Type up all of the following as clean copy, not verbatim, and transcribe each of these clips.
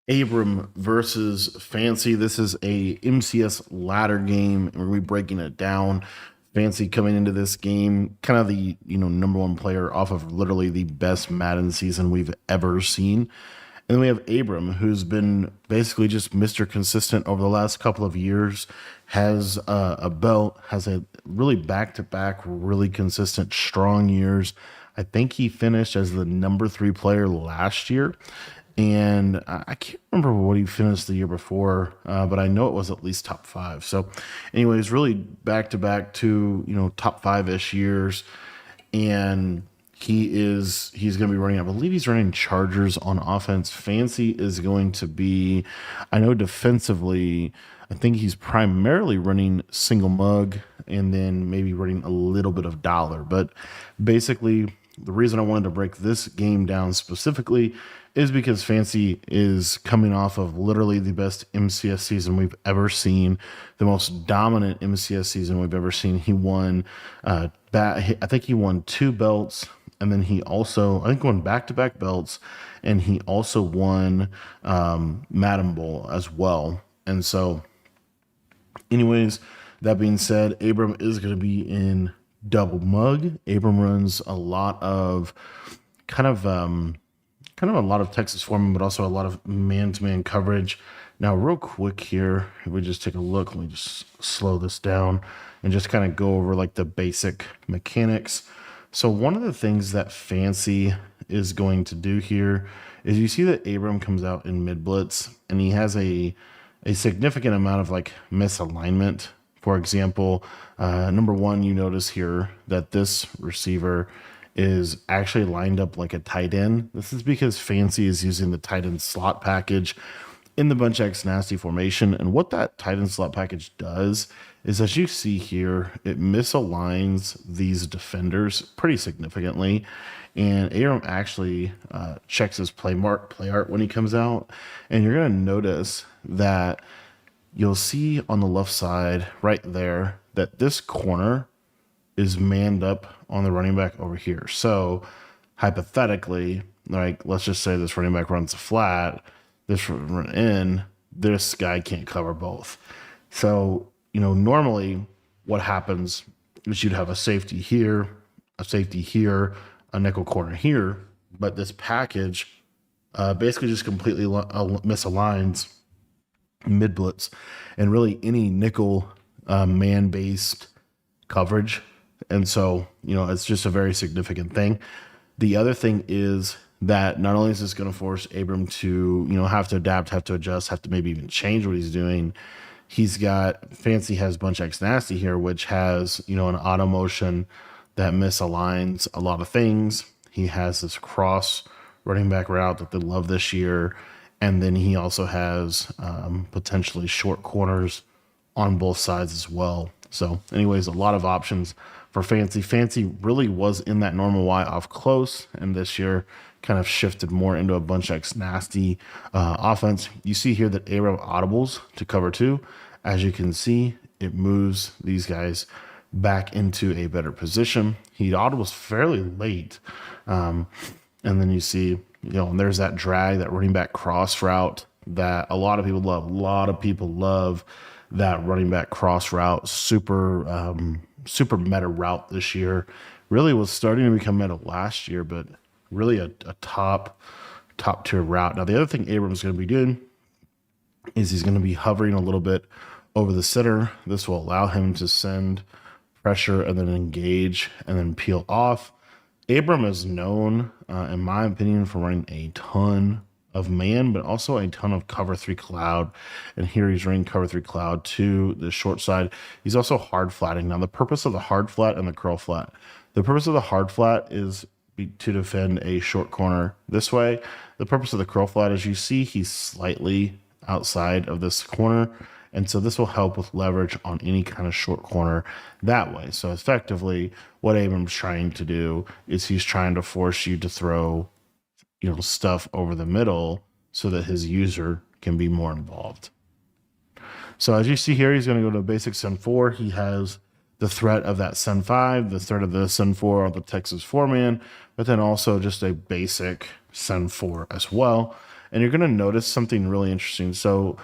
Abram versus Fancy. This is a MCS ladder game, and we're breaking it down. Fancy coming into this game, kind of the number one player off of literally the best Madden season we've ever seen. And then we have Abram, who's been basically just Mr. Consistent over the last couple of years, has a belt, has a really back to back, really consistent, strong years. I think he finished as the number three player last year. And I can't remember what he finished the year before, but I know it was at least top five. So, anyways, really back to back to top five ish years, and he's going to be running. I believe he's running Chargers on offense. Fancy is going to be, I know defensively, I think he's primarily running single mug and then maybe running a little bit of dollar. But basically, the reason I wanted to break this game down specifically is because Fancy is coming off of literally the best MCS season we've ever seen, the most dominant MCS season we've ever seen. He won, I think he won two belts, and then he also, I think, won back-to-back belts, and he also won Madden Bowl as well. And so, anyways, that being said, Abram is going to be in double mug. Abram runs a lot of kind of a lot of Texas forming, but also a lot of man-to-man coverage. Now, real quick here, if we just take a look, let me just slow this down and just kind of go over like the basic mechanics. So one of the things that Fancy is going to do here is you see that Abram comes out in mid blitz and he has a significant amount of like misalignment. For example, number one, you notice here that this receiver is actually lined up like a tight end. This is because Fancy is using the tight end slot package in the Bunch X Nasty formation. And what that tight end slot package does is, as you see here, it misaligns these defenders pretty significantly. And Abram actually checks his play art when he comes out. And you're going to notice that you'll see on the left side right there that this corner is manned up on the running back over here. So hypothetically, like let's just say this running back runs a flat, this run in, this guy can't cover both. So, normally what happens is you'd have a safety here, a nickel corner here, but this package basically just completely misaligns mid blitz and really any nickel man based coverage. And so, it's just a very significant thing. The other thing is that not only is this going to force Abram to, have to adapt, have to adjust, have to maybe even change what he's doing. He's got Fancy has Bunch X Nasty here, which has, an auto motion that misaligns a lot of things. He has this cross running back route that they love this year. And then he also has potentially short corners on both sides as well. So anyways, a lot of options for Fancy. Fancy really was in that normal Y off close, and this year kind of shifted more into a Bunch X Nasty offense. You see here that Abram audibles to cover two. As you can see, it moves these guys back into a better position. He audibles fairly late. And then you see, and there's that drag, that running back cross route that a lot of people love. A lot of people love that running back cross route. Super meta route this year. Really was starting to become meta last year, but really a top tier route. Now, the other thing Abram's going to be doing is he's going to be hovering a little bit over the center. This will allow him to send pressure and then engage and then peel off. Abram is known, in my opinion, for running a ton of man, but also a ton of cover three cloud. And here he's running cover three cloud to the short side. He's also hard flatting. Now, the purpose of the hard flat and the curl flat, the purpose of the hard flat is to defend a short corner this way. The purpose of the curl flat, as you see, he's slightly outside of this corner. And so this will help with leverage on any kind of short corner that way. So effectively, what Abram's trying to do is he's trying to force you to throw, stuff over the middle so that his user can be more involved. So as you see here, he's going to go to basic Sun 4. He has the threat of that Sun 5, the threat of the Sun 4 on the Texas 4-man, but then also just a basic Sun 4 as well. And you're going to notice something really interesting. So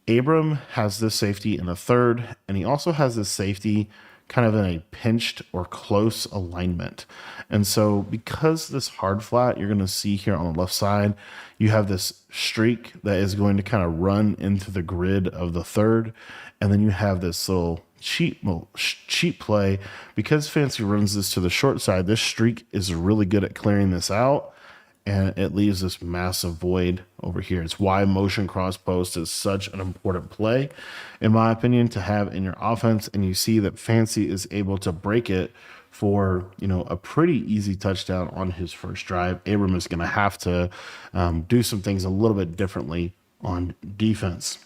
Abram has this safety in a third, and he also has this safety kind of in a pinched or close alignment. And so because this hard flat, you're going to see here on the left side, you have this streak that is going to kind of run into the grid of the third. And then you have this little cheat play. Because Fancy runs this to the short side, this streak is really good at clearing this out, and it leaves this massive void over here. It's why motion cross post is such an important play, in my opinion, to have in your offense. And you see that Fancy is able to break it for, a pretty easy touchdown on his first drive. Abram is going to have to do some things a little bit differently on defense.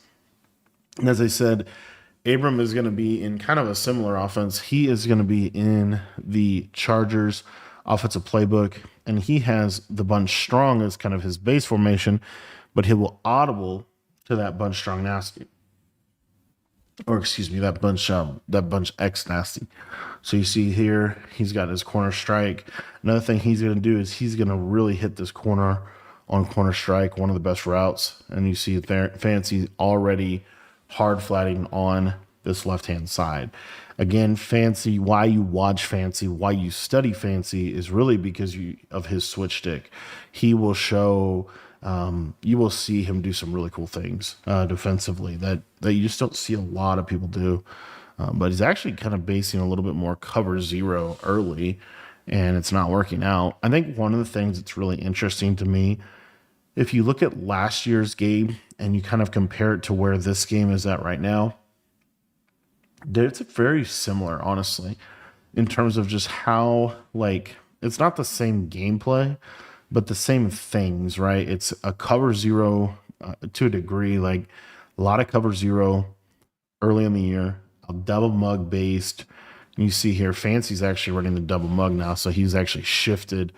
And as I said, Abram is going to be in kind of a similar offense. He is going to be in the Chargers offensive playbook, and he has the bunch strong as kind of his base formation, but he will audible to that bunch strong nasty, or excuse me, that bunch X nasty. So you see here, he's got his corner strike. Another thing he's going to do is he's going to really hit this corner on corner strike, one of the best routes. And you see there, Fancy already hard flatting on this left-hand side. Again, Fancy, why you watch Fancy, why you study Fancy is really because of his switch stick. He will show, you will see him do some really cool things defensively that you just don't see a lot of people do. But he's actually kind of basing a little bit more cover zero early, and it's not working out. I think one of the things that's really interesting to me, if you look at last year's game and you kind of compare it to where this game is at right now, it's very similar, honestly, in terms of just how, it's not the same gameplay, but the same things, right? It's a cover zero to a degree, like a lot of cover zero early in the year, a double mug based. And you see here, Fancy's actually running the double mug now, so he's actually shifted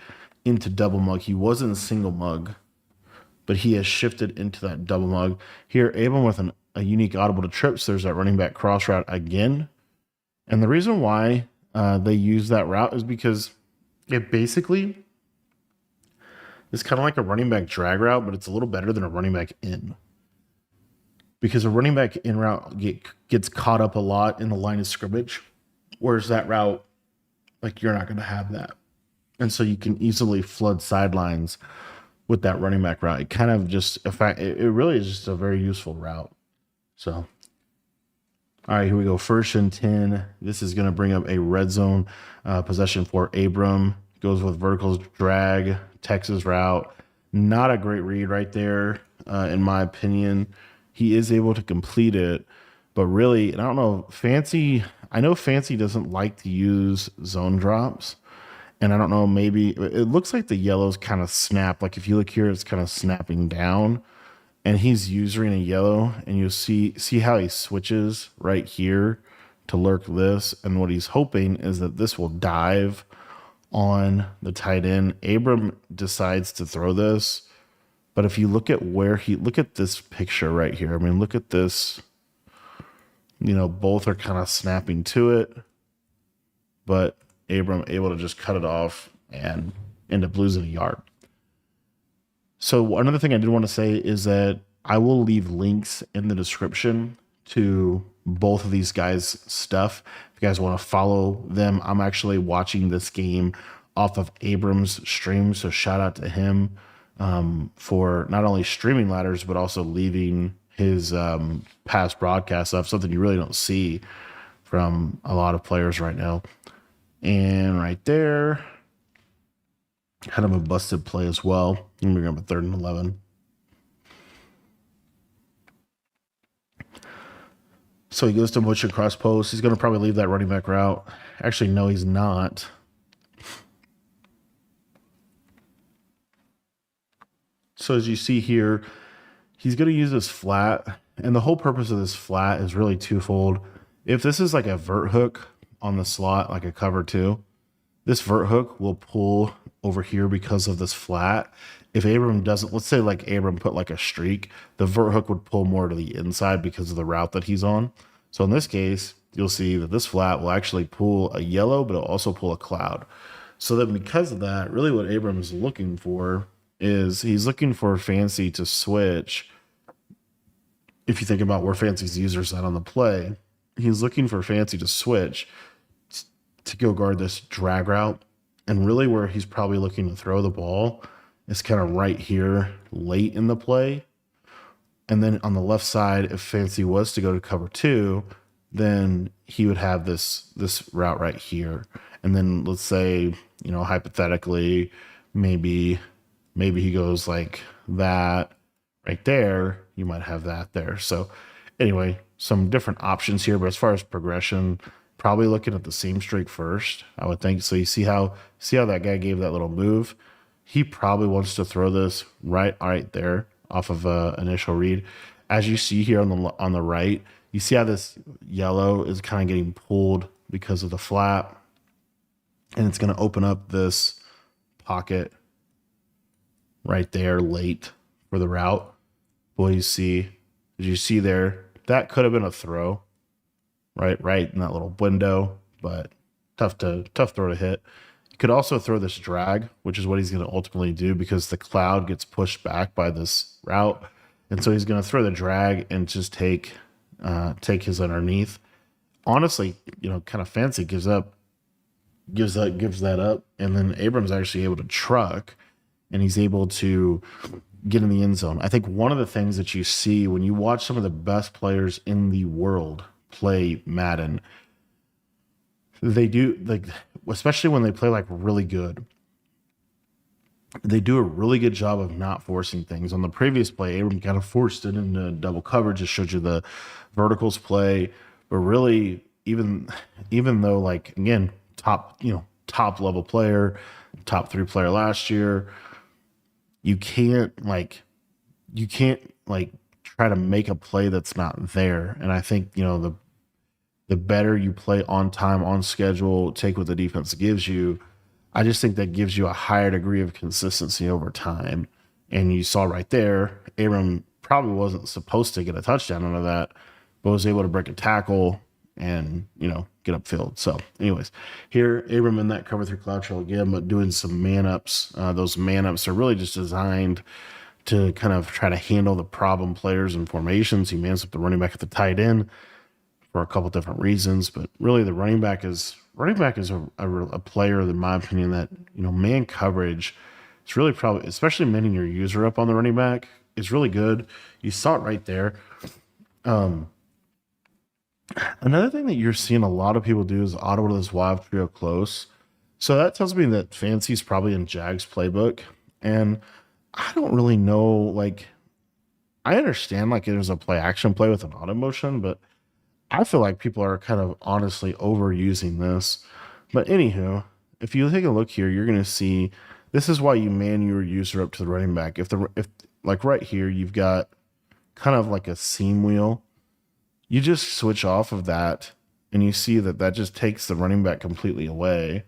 into double mug. He wasn't a single mug, but he has shifted into that double mug. Here, Abram with a unique audible to trips. There's that running back cross route again. And the reason why they use that route is because it basically is kind of like a running back drag route, but it's a little better than a running back in. Because a running back in route gets caught up a lot in the line of scrimmage, whereas that route, you're not going to have that. And so you can easily flood sidelines with that running back route. It kind of just, it really is just a very useful route. So, all right, here we go. 1st and 10. This is going to bring up a red zone possession for Abram. Goes with vertical drag, Texas route. Not a great read right there, in my opinion. He is able to complete it, but really, and I don't know, I know Fancy doesn't like to use zone drops. And I don't know, maybe it looks like the yellows kind of snap. Like if you look here, it's kind of snapping down. And he's using a yellow, and you'll see how he switches right here to lurk this. And what he's hoping is that this will dive on the tight end. Abram decides to throw this, but if you look at look at this picture right here. I mean, look at this. Both are kind of snapping to it, but Abram able to just cut it off and end up losing a yard. So another thing I did want to say is that I will leave links in the description to both of these guys' stuff. If you guys want to follow them, I'm actually watching this game off of Abram's stream. So shout out to him for not only streaming ladders, but also leaving his past broadcasts up, something you really don't see from a lot of players right now. And right there, kind of a busted play as well. And we're going to have a 3rd and 11. So he goes to motion cross post. He's going to probably leave that running back route. Actually, no, he's not. So as you see here, he's going to use this flat. And the whole purpose of this flat is really twofold. If this is like a vert hook on the slot, like a cover 2, this vert hook will pull over here because of this flat. If Abram doesn't, let's say like Abram put like a streak, the vert hook would pull more to the inside because of the route that he's on. So in this case, you'll see that this flat will actually pull a yellow, but it'll also pull a cloud. So then because of that, really what Abram is looking for is he's looking for Fancy to switch. If you think about where Fancy's users at on the play, he's looking for Fancy to switch to go guard this drag route. And really where he's probably looking to throw the ball is kind of right here late in the play. And then on the left side, if Fancy was to go to cover 2, then he would have this route right here. And then let's say, hypothetically, maybe he goes like that right there. You might have that there. So anyway, some different options here. But as far as progression, probably looking at the seam streak first, I would think. So you see how that guy gave that little move? He probably wants to throw this right there off of initial read. As you see here on the right, you see how this yellow is kind of getting pulled because of the flap, and it's going to open up this pocket right there late for the route. Boy, did you see there? That could have been a throw, right in that little window, but tough throw to hit. You could also throw this drag, which is what he's going to ultimately do because the cloud gets pushed back by this route. And so he's going to throw the drag and just take his underneath. Honestly, kind of Fancy gives that up. And then Abram's actually able to truck, and he's able to get in the end zone. I think one of the things that you see when you watch some of the best players in the world play Madden, they do, like, especially when they play like really good, they do a really good job of not forcing things. On the previous play, Abram kind of forced it into double coverage, just showed you the verticals play. But really, even though, like, again, top level player, top 3 player last year, you can't try to make a play that's not there. And I think, the better you play on time, on schedule, take what the defense gives you, I just think that gives you a higher degree of consistency over time. And you saw right there, Abram probably wasn't supposed to get a touchdown out of that, but was able to break a tackle and, get upfield. So anyways, here, Abram in that cover 3 cloud trail again, but doing some man-ups. Those man-ups are really just designed to kind of try to handle the problem players and formations. He mans up the running back at the tight end for a couple different reasons, but really the running back is a player, in my opinion, that, man coverage is really probably, especially manning your user up on the running back, is really good. You saw it right there. Another thing that you're seeing a lot of people do is auto to this wide trio close. So that tells me that Fancy's probably in Jag's playbook. And I don't really know, like, I understand like there's a play action play with an auto motion, but I feel like people are kind of honestly overusing this. But anywho, if you take a look here, you're going to see this is why you man your user up to the running back. If like right here, you've got kind of like a seam wheel, you just switch off of that and you see that just takes the running back completely away,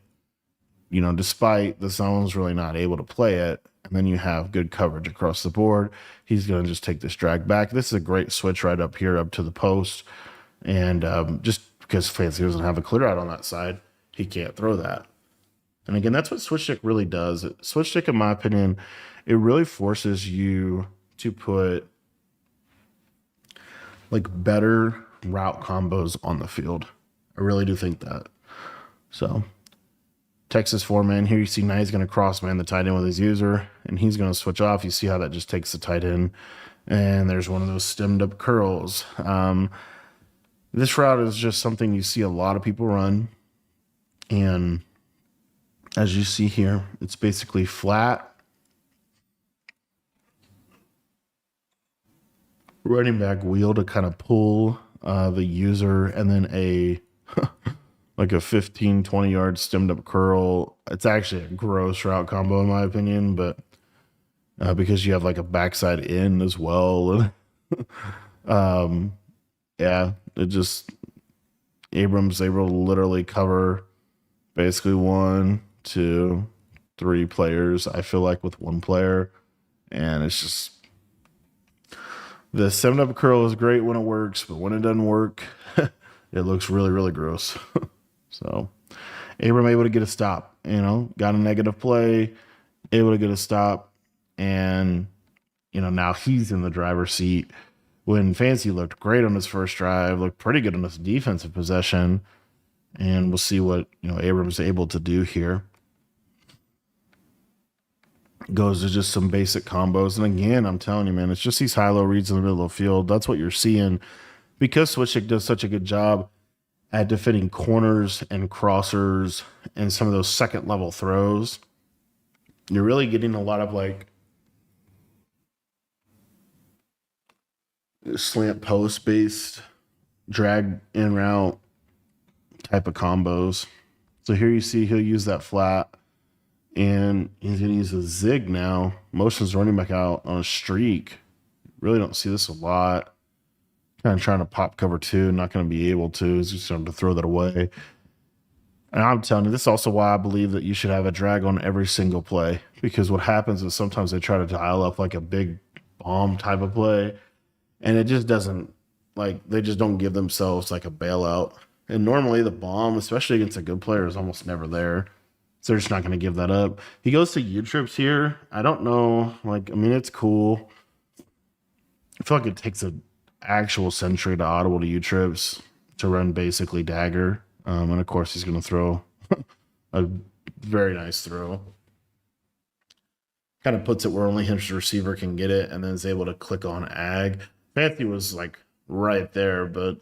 despite the zone's really not able to play it. And then you have good coverage across the board. He's going to just take this drag back. This is a great switch right up here, up to the post. And just because Fancy doesn't have a clear out on that side, he can't throw that. And again, that's what switch stick really does. Switch stick, in my opinion, it really forces you to put like better route combos on the field. I really do think that. So Texas 4-man here, you see now he's going to cross man the tight end with his user, and he's going to switch off. You see how that just takes the tight end, and there's one of those stemmed up curls. This route is just something you see a lot of people run. And as you see here, it's basically flat. Running back wheel to kind of pull the user, and then a like a 15, 20 yard stemmed up curl. It's actually a gross route combo in my opinion, but because you have like a backside in as well. Yeah, it just, Abram's able to literally cover basically 1, 2, 3 players, I feel like, with one player. And it's just, the 7-up curl is great when it works, but when it doesn't work, it looks really, really gross. So Abram able to get a stop, got a negative play, able to get a stop. And, now he's in the driver's seat when Fancy looked great on his first drive, looked pretty good on his defensive possession. And we'll see what, Abram's able to do here. Goes to just some basic combos. And again, I'm telling you, man, it's just these high-low reads in the middle of the field. That's what you're seeing because Switchik does such a good job at defending corners and crossers and some of those second level throws. You're really getting a lot of like slant post based drag in route type of combos. So here you see he'll use that flat and he's going to use a zig now. Motions running back out on a streak. Really don't see this a lot. Kind of trying to pop cover two, not going to be able to. He's just going to throw that away. And I'm telling you, this is also why I believe that you should have a drag on every single play. Because what happens is sometimes they try to dial up like a big bomb type of play. And it just doesn't, they just don't give themselves like a bailout. And normally the bomb, especially against a good player, is almost never there. So they're just not going to give that up. He goes to U-trips here. I don't know. It's cool. I feel like it takes an actual century to audible to U-trips to run basically dagger. And of course, he's going to throw a very nice throw. Kind of puts it where only his receiver can get it and then is able to click on ag. Fancy was right there, but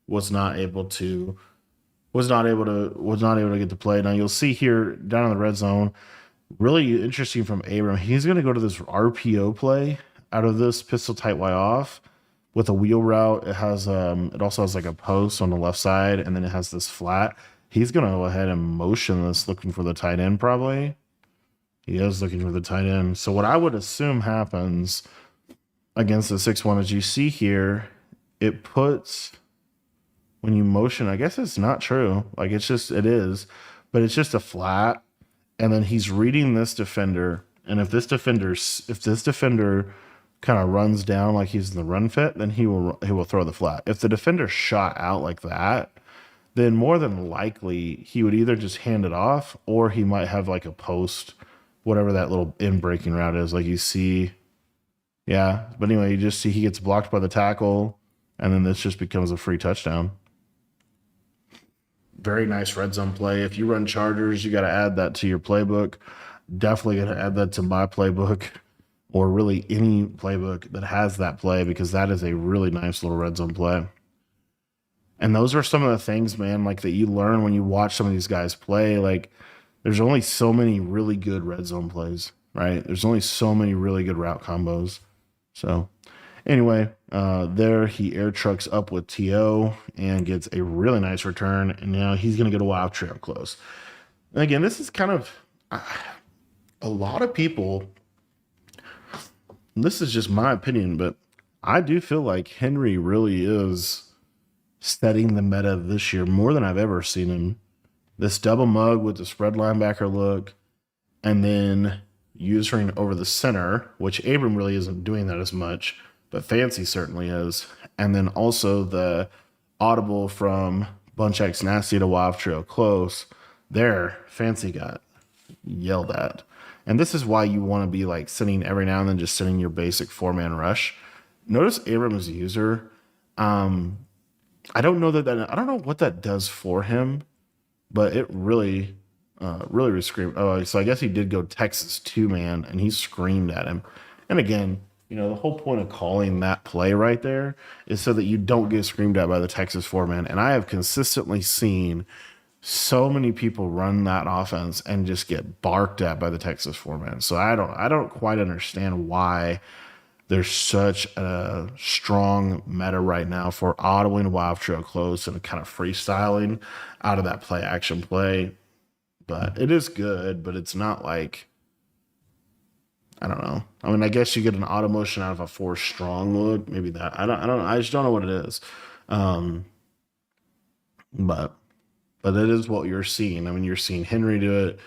was not able to get the play. Now you'll see here down in the red zone, really interesting from Abram. He's going to go to this RPO play out of this pistol tight Y off with a wheel route. It has it also has a post on the left side, and then it has this flat. He's going to go ahead and motion this, looking for the tight end probably. He is looking for the tight end. So what I would assume happens against the 6-1, as you see here, it puts, when you motion, I guess it's not true. It is, but it's just a flat. And then he's reading this defender. And if this defender kind of runs down like he's in the run fit, then he will throw the flat. If the defender shot out like that, then more than likely he would either just hand it off or he might have a post, whatever that little in breaking route is. You see, yeah. But anyway, you just see he gets blocked by the tackle, and then this just becomes a free touchdown. Very nice red zone play. If you run Chargers, you got to add that to your playbook. Definitely got to add that to my playbook, or really any playbook that has that play, because that is a really nice little red zone play. And those are some of the things, man, that you learn when you watch some of these guys play. There's only so many really good red zone plays, right? There's only so many really good route combos. So anyway, there he air trucks up with TO and gets a really nice return. And now he's going to get a wild trail close. And again, this is kind of a lot of people. This is just my opinion, but I do feel like Henry really is setting the meta this year more than I've ever seen him. This double mug with the spread linebacker look, and then using over the center, which Abram really isn't doing that as much, but Fancy certainly is. And then also the audible from Bunch X Nasty to Wild Trail close. There, Fancy got yelled at. And this is why you want to be sitting every now and then, just sitting your basic 4-man rush. Notice Abram's user. I don't know I don't know what that does for him, but it really screamed. Oh, so I guess he did go Texas 2-man, and he screamed at him. And again, the whole point of calling that play right there is so that you don't get screamed at by the Texas 4-man. And I have consistently seen so many people run that offense and just get barked at by the Texas 4-man. So I don't quite understand why there's such a strong meta right now for audibling wild trail close and kind of freestyling out of that play action play. But it is good, but it's not I don't know. I guess you get an auto motion out of a 4 strong look. Maybe that. I don't know. I just don't know what it is. But it is what you're seeing. You're seeing Henry do it.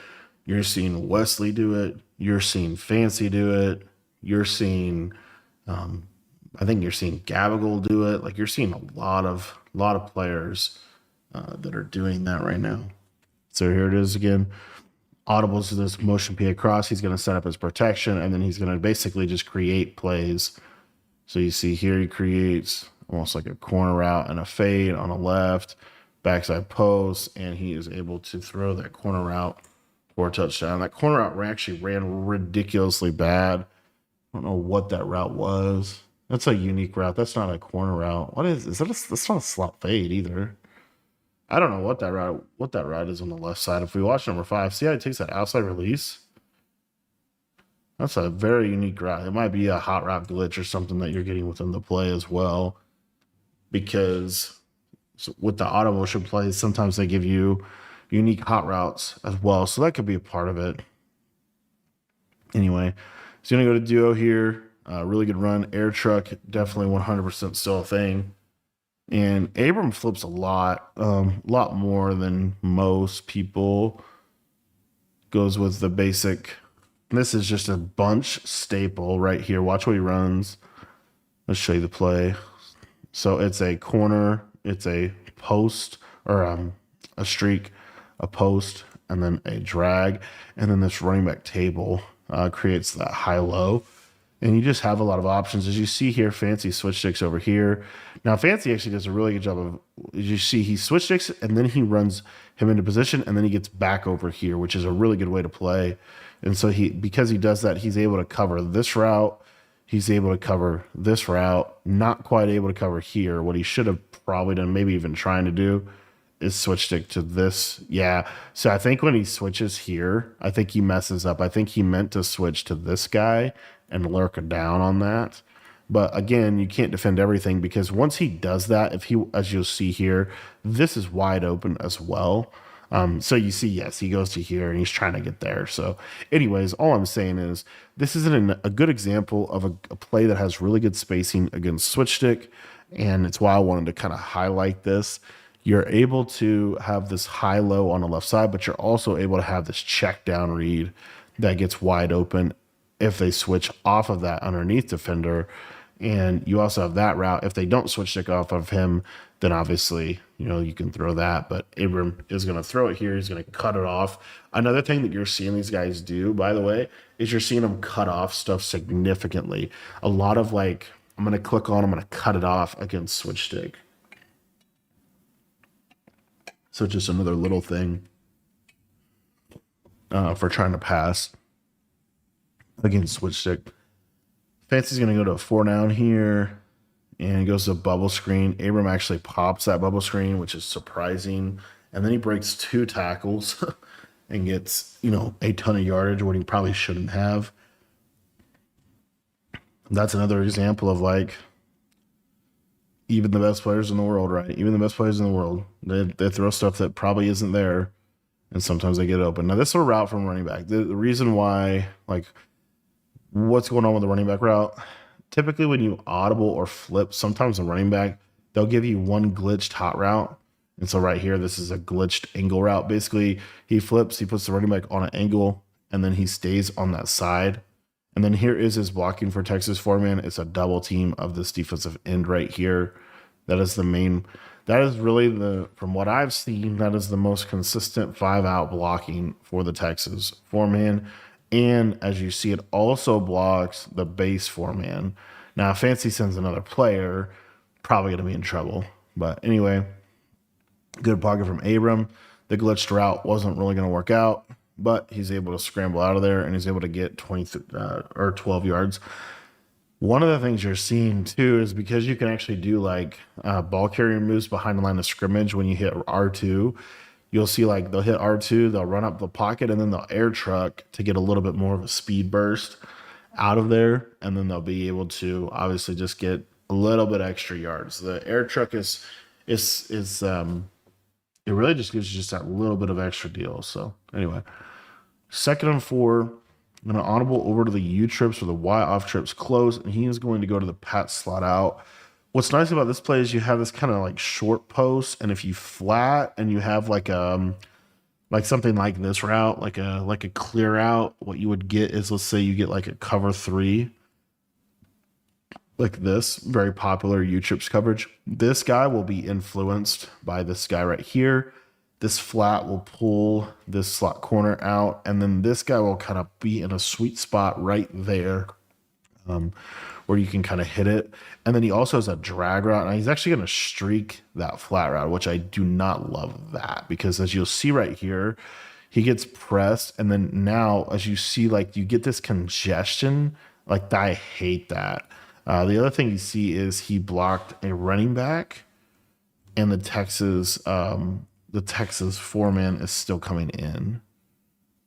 You're seeing Wesley do it. You're seeing Fancy do it. You're seeing, I think you're seeing Gabagool do it. You're seeing a lot of players that are doing that right now. So here it is again. audibles to this motion P across. He's going to set up his protection, and then he's going to basically just create plays. So you see here he creates almost like a corner route and a fade on the left, backside post, and he is able to throw that corner route for a touchdown. That corner route actually ran ridiculously bad. I don't know what that route was. That's a unique route. That's not a corner route. What is that? That's not a slot fade either. I don't know what that route is on the left side. If we watch number 5, see how he takes that outside release? That's a very unique route. It might be a hot route glitch or something that you're getting within the play as well. Because with the auto motion plays, sometimes they give you unique hot routes as well. So that could be a part of it. Anyway, he's going to go to duo here. Really good run. Air truck, definitely 100% still a thing. And Abram flips a lot more than most people. Goes with the basic. This is just a bunch staple right here. Watch what he runs. Let's show you the play. So it's a corner, it's a post, or a streak, a post, and then a drag. And then this running back table creates that high-low. And you just have a lot of options. As you see here, Fancy switch sticks over here. Now, Fancy actually does a really good job of, as you see, he switch sticks, and then he runs him into position, and then he gets back over here, which is a really good way to play. And so because he does that, he's able to cover this route. He's able to cover this route. Not quite able to cover here. What he should have probably done, maybe even trying to do, is switch stick to this. Yeah. So I think when he switches here, I think he messes up. I think he meant to switch to this guy and lurk down on that. But again, you can't defend everything, because once he does that, as you'll see here, this is wide open as well. So you see, yes, he goes to here and he's trying to get there. So anyways, all I'm saying is this is a good example of a play that has really good spacing against switch stick. And it's why I wanted to kind of highlight this. You're able to have this high-low on the left side, but you're also able to have this check down read that gets wide open if they switch off of that underneath defender. And you also have that route. If they don't switch stick off of him, then obviously, you can throw that. But Abram is going to throw it here. He's going to cut it off. Another thing that you're seeing these guys do, by the way, is you're seeing them cut off stuff significantly. A lot of I'm going to click on, I'm going to cut it off against switch stick. So just another little thing for trying to pass against switch stick. Fancy's going to go to a 4 down here and goes to a bubble screen. Abram actually pops that bubble screen, which is surprising. And then he breaks 2 tackles and gets, a ton of yardage, what he probably shouldn't have. That's another example of even the best players in the world, right? Even the best players in the world, they throw stuff that probably isn't there, and sometimes they get open. Now, this is a route from running back. The reason why, what's going on with the running back route? Typically, when you audible or flip, sometimes the running back, they'll give you one glitched hot route. And so right here, this is a glitched angle route. Basically, he flips, he puts the running back on an angle, and then he stays on that side. And then here is his blocking for Texas 4-man. It's a double team of this defensive end right here. That is really from what I've seen, that is the most consistent 5-out blocking for the Texas 4-man. And as you see, it also blocks the base 4-man. Now, if Fancy sends another player, probably going to be in trouble. But anyway, good pocket from Abram. The glitched route wasn't really going to work out, but he's able to scramble out of there, and he's able to get 12 yards. One of the things you're seeing, too, is because you can actually do ball carrier moves behind the line of scrimmage when you hit R2, you'll see they'll hit R2, they'll run up the pocket, and then they'll air truck to get a little bit more of a speed burst out of there. And then they'll be able to obviously just get a little bit extra yards. The air truck is it really just gives you just that little bit of extra deal. So anyway, 2nd and 4, I'm going to audible over to the U trips or the Y off trips close, and he is going to go to the pat slot out. What's nice about this play is you have this kind of short post, and if you flat and you have something like this route, like a clear out, what you would get is, let's say you get a cover 3, like this, very popular U trips coverage. This guy will be influenced by this guy right here, This flat will pull this slot corner out, and then this guy will kind of be in a sweet spot right there, um, where you can kind of hit it. And then he also has a drag route, and he's actually going to streak that flat route, which I do not love that, because as you'll see right here, he gets pressed, and then now as you see, like, you get this congestion. Like, I hate that. The other thing you see is he blocked a running back, and the Texas four-man is still coming in.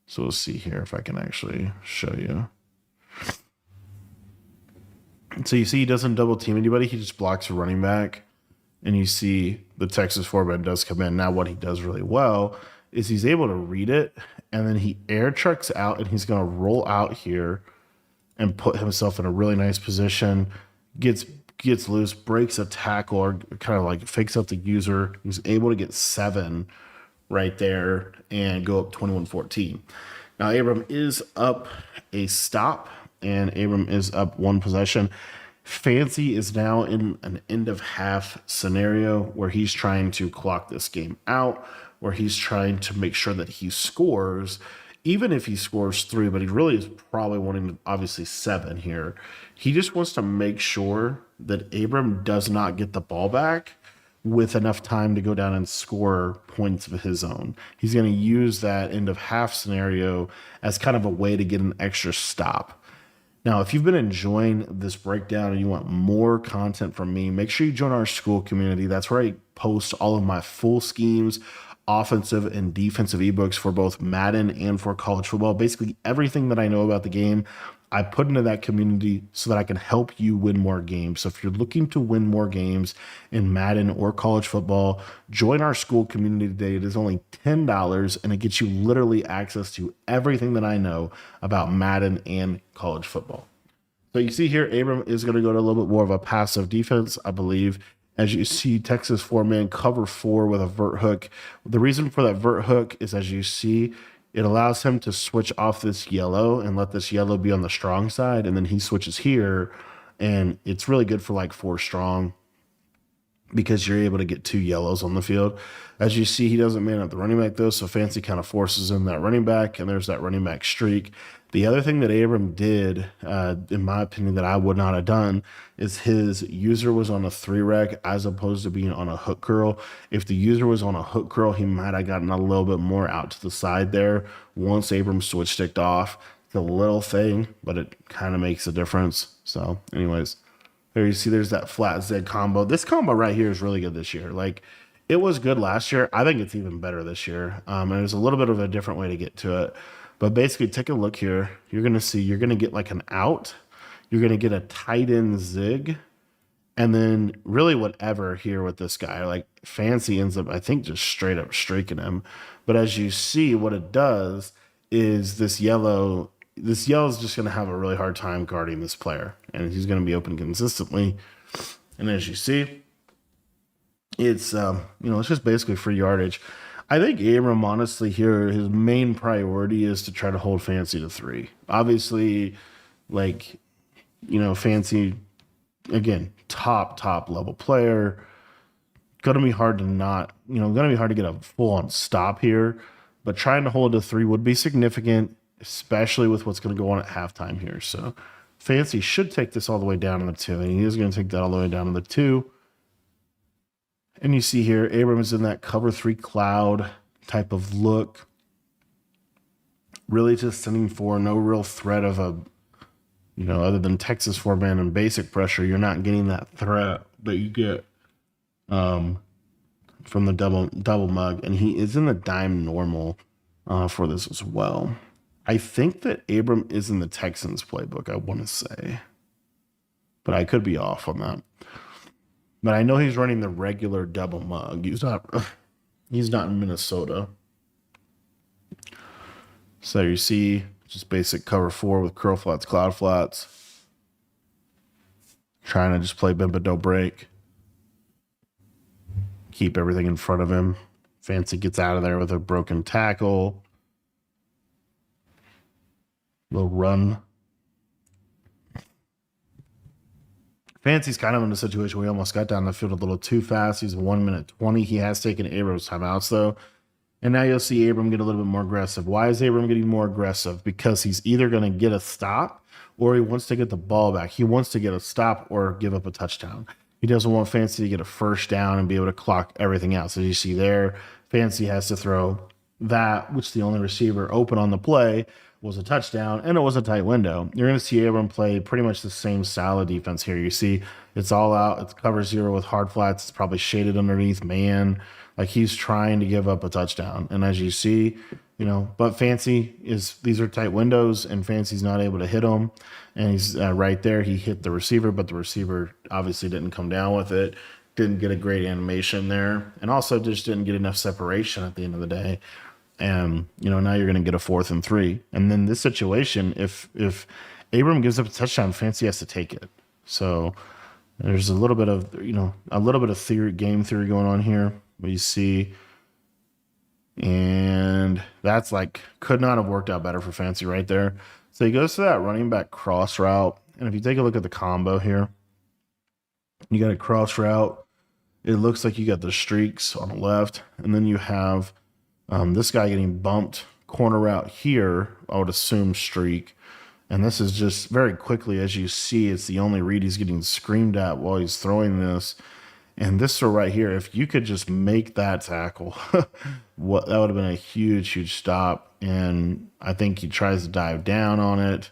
So we'll see here if I can actually show you. So you see he doesn't double team anybody. He just blocks a running back. And you see the Texas four-man does come in. Now what he does really well is he's able to read it, and then he air trucks out, and he's going to roll out here and put himself in a really nice position, gets loose, breaks a tackle, or kind of like fakes out the user. He's able to get 7 right there and go up 21-14. Now Abram is up a stop, and Abram is up 1 possession. Fancy is now in an end of half scenario where he's trying to clock this game out, where he's trying to make sure that he scores, even if he scores 3, but he really is probably wanting, obviously, 7 here. He just wants to make sure that Abram does not get the ball back with enough time to go down and score points of his own. He's going to use that end of half scenario as kind of a way to get an extra stop. Now, if you've been enjoying this breakdown and you want more content from me, make sure you join our school community. That's where I post all of my full schemes, offensive and defensive ebooks for both Madden and for college football. Basically everything that I know about the game, I put into that community so that I can help you win more games. So if you're looking to win more games in Madden or college football, join our school community today. It is only $10, and it gets you literally access to everything that I know about Madden and college football. So you see here, Abram is going to go to a little bit more of a passive defense, I believe. As you see, Texas four-man cover 4 with a vert hook. The reason for that vert hook is, as you see, it allows him to switch off this yellow and let this yellow be on the strong side, and then he switches here, and it's really good for like 4 strong because you're able to get 2 yellows on the field. As you see, he doesn't man up the running back, though, so Fancy kind of forces in that running back, and there's that running back streak. The other thing that Abram did, in my opinion, that I would not have done is his user was on a 3-rec as opposed to being on a hook curl. If the user was on a hook curl, he might have gotten a little bit more out to the side there once Abram switch sticked off. It's a little thing, but it kind of makes a difference. So anyways, there you see there's that flat Z combo. This combo right here is really good this year. Like, it was good last year. I think it's even better this year. And there's a little bit of a different way to get to it. But basically, take a look here. You're going to see, you're going to get like an out. You're going to get a tight end zig. And then really whatever here with this guy. Like, Fancy ends up, I think, just straight up streaking him. But as you see, what it does is this yellow is just going to have a really hard time guarding this player. And he's going to be open consistently. And as you see, it's, it's just basically free yardage. I think Abram, honestly, here, his main priority is to try to hold Fancy to 3. Obviously, like, Fancy, again, top level player. Going to be hard to get a full-on stop here. But trying to hold to 3 would be significant, especially with what's going to go on at halftime here. So Fancy should take this all the way down to the 2, and he is going to take that all the way down to the 2. And you see here, Abram is in that cover 3 cloud type of look. Really just sending for no real threat of a, other than Texas four-man and basic pressure, you're not getting that threat that you get from the double mug. And he is in the dime normal for this as well. I think that Abram is in the Texans playbook, I want to say. But I could be off on that. But I know he's running the regular double mug. He's not in Minnesota. So you see just basic cover 4 with curl flats, cloud flats. Trying to just play bend but don't break. Keep everything in front of him. Fancy gets out of there with a broken tackle. Little run. Fancy's kind of in a situation where he almost got down the field a little too fast. He's 1 minute 20. He has taken Abram's timeouts, though. And now you'll see Abram get a little bit more aggressive. Why is Abram getting more aggressive? Because he's either going to get a stop or he wants to get the ball back. He wants to get a stop or give up a touchdown. He doesn't want Fancy to get a first down and be able to clock everything out. So you see there, Fancy has to throw that, which the only receiver open on the play was a touchdown, and it was a tight window. You're going to see Abram play pretty much the same style of defense here. You see it's all out. It's cover zero with hard flats. It's probably shaded underneath man. Like he's trying to give up a touchdown. And as you see, but Fancy these are tight windows, and Fancy's not able to hit them. And he's right there. He hit the receiver, but the receiver obviously didn't come down with it. Didn't get a great animation there, and also just didn't get enough separation at the end of the day. And now you're going to get a 4th and 3. And then this situation, if Abram gives up a touchdown, Fancy has to take it. So there's a little bit of game theory going on here. We see, and that's could not have worked out better for Fancy right there. So he goes to that running back cross route, and if you take a look at the combo here, you got a cross route. It looks like you got the streaks on the left, and then you have this guy getting bumped corner route here, I would assume streak. And this is just very quickly, as you see, it's the only read he's getting screamed at while he's throwing this. And this throw right here, if you could just make that tackle, that would have been a huge, huge stop. And I think he tries to dive down on it,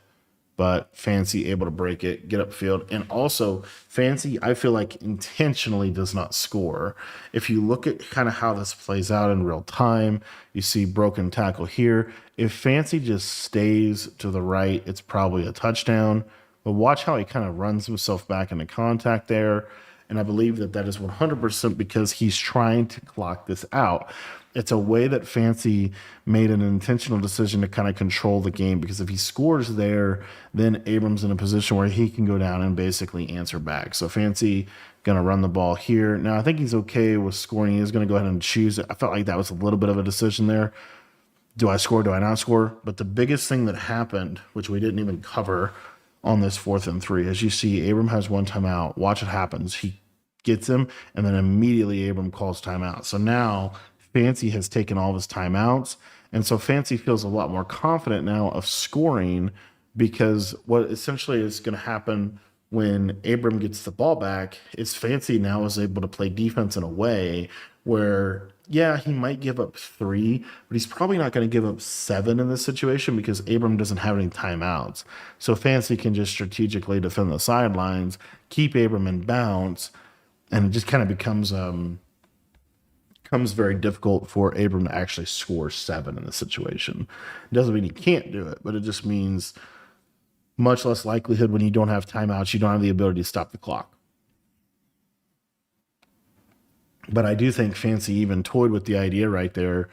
but Fancy able to break it, get upfield. And also, Fancy, I feel like, intentionally does not score. If you look at kind of how this plays out in real time, you see broken tackle here. If Fancy just stays to the right, it's probably a touchdown. But watch how he kind of runs himself back into contact there. And I believe that is 100% because he's trying to clock this out. It's a way that Fancy made an intentional decision to kind of control the game, because if he scores there, then Abram's in a position where he can go down and basically answer back. So Fancy going to run the ball here. Now, I think he's okay with scoring. He's going to go ahead and choose it. I felt like that was a little bit of a decision there. Do I score? Do I not score? But the biggest thing that happened, which we didn't even cover on this 4th and 3, as you see, Abram has one timeout. Watch what happens. He gets him, and then immediately Abram calls timeout. So now Fancy has taken all of his timeouts, and so Fancy feels a lot more confident now of scoring, because what essentially is going to happen when Abram gets the ball back is Fancy now is able to play defense in a way where, yeah, he might give up 3, but he's probably not going to give up 7 in this situation because Abram doesn't have any timeouts. So Fancy can just strategically defend the sidelines, keep Abram in bounds, and it just kind of becomes very difficult for Abram to actually score 7 in this situation. It doesn't mean he can't do it, but it just means much less likelihood when you don't have timeouts. You don't have the ability to stop the clock. But I do think Fancy even toyed with the idea right there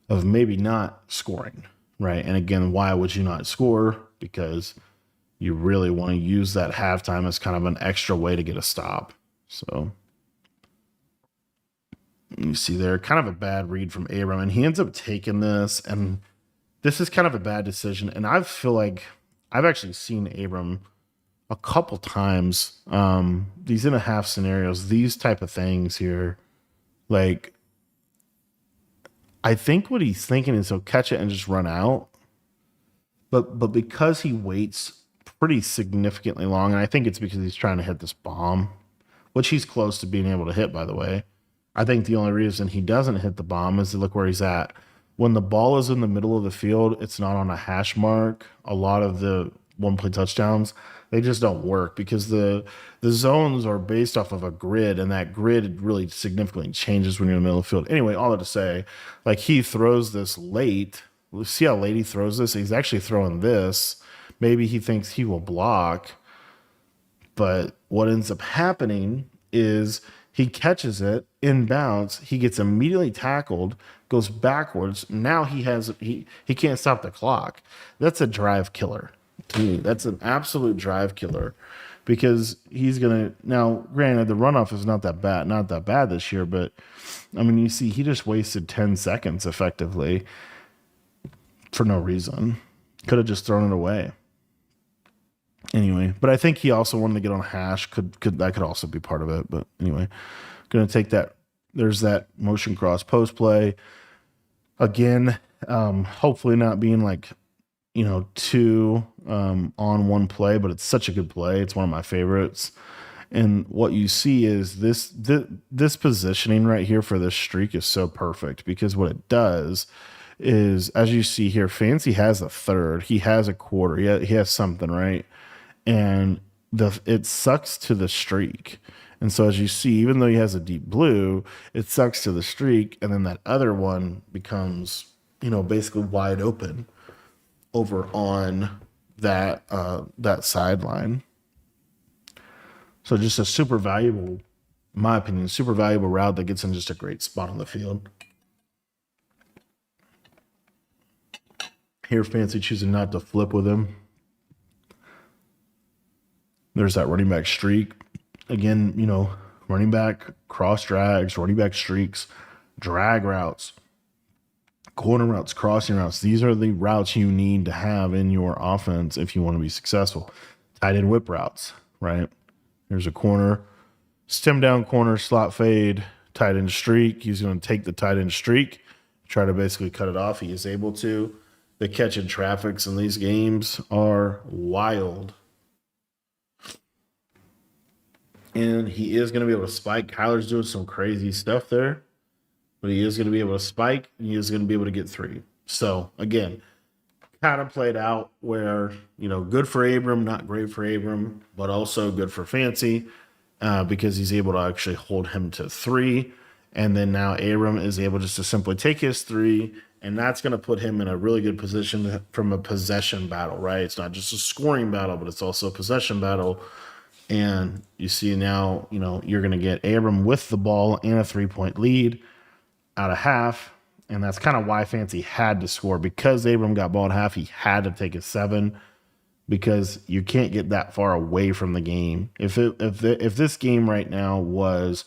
of maybe not scoring, right? And again, why would you not score? Because you really want to use that halftime as kind of an extra way to get a stop. So you see there, kind of a bad read from Abram, and he ends up taking this, and this is kind of a bad decision. And I feel like I've actually seen Abram a couple times, these in a half scenarios, these type of things here. Like, I think what he's thinking is he'll catch it and just run out. But because he waits pretty significantly long, and I think it's because he's trying to hit this bomb, which he's close to being able to hit, by the way. I think the only reason he doesn't hit the bomb is to look where he's at. When the ball is in the middle of the field, it's not on a hash mark. A lot of the one-play touchdowns, they just don't work because the zones are based off of a grid, and that grid really significantly changes when you're in the middle of the field. Anyway, all that to say, like, he throws this late. See how late he throws this? He's actually throwing this. Maybe he thinks he will block, but what ends up happening is he catches it in bounds. He gets immediately tackled, goes backwards. Now he can't stop the clock. That's a drive killer to me. That's an absolute drive killer because he's going to, now granted the runoff is not that bad this year, but I mean, you see, he just wasted 10 seconds effectively for no reason. Could have just thrown it away. Anyway, but I think he also wanted to get on a hash. That could also be part of it. But anyway, going to take that. There's that motion cross post play. Again, hopefully not being like, two on one play, but it's such a good play. It's one of my favorites. And what you see is this positioning right here for this streak is so perfect because what it does is, as you see here, Fancy has a third, he has a quarter, he has something, right? And it sucks to the streak. And so as you see, even though he has a deep blue, it sucks to the streak, and then that other one becomes, basically wide open over on that sideline. So just a super valuable, in my opinion, super valuable route that gets in just a great spot on the field. Here, Fancy choosing not to flip with him. There's that running back streak. Again, running back cross drags, running back streaks, drag routes, corner routes, crossing routes. These are the routes you need to have in your offense if you want to be successful. Tight end whip routes, right? There's a corner, stem down corner, slot fade, tight end streak. He's going to take the tight end streak, try to basically cut it off. He is able to. The catch and traffics in these games are wild. And he is going to be able to spike. Kyler's doing some crazy stuff there, but he is going to be able to spike, and he is going to be able to get 3. So, again, kind of played out where, good for Abram, not great for Abram, but also good for Fancy because he's able to actually hold him to 3. And then now Abram is able just to simply take his 3, and that's going to put him in a really good position from a possession battle, right? It's not just a scoring battle, but it's also a possession battle. And you see now, you're going to get Abram with the ball and a 3-point lead out of half. And that's kind of why Fancy had to score. Because Abram got ball at half, he had to take a 7 because you can't get that far away from the game. If this game right now was,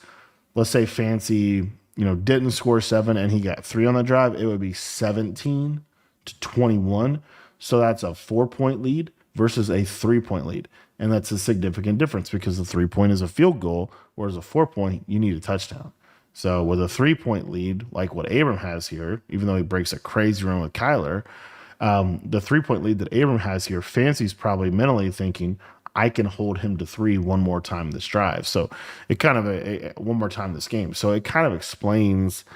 let's say Fancy, didn't score 7 and he got 3 on the drive, it would be 17-21. So that's a 4-point lead versus a 3-point lead. And that's a significant difference because the 3-point is a field goal, whereas a 4-point, you need a touchdown. So with a 3-point lead, like what Abram has here, even though he breaks a crazy run with Kyler, the 3-point lead that Abram has here, Fancy's probably mentally thinking, I can hold him to 3 one more time this drive. So it kind of one more time this game. So it kind of explains,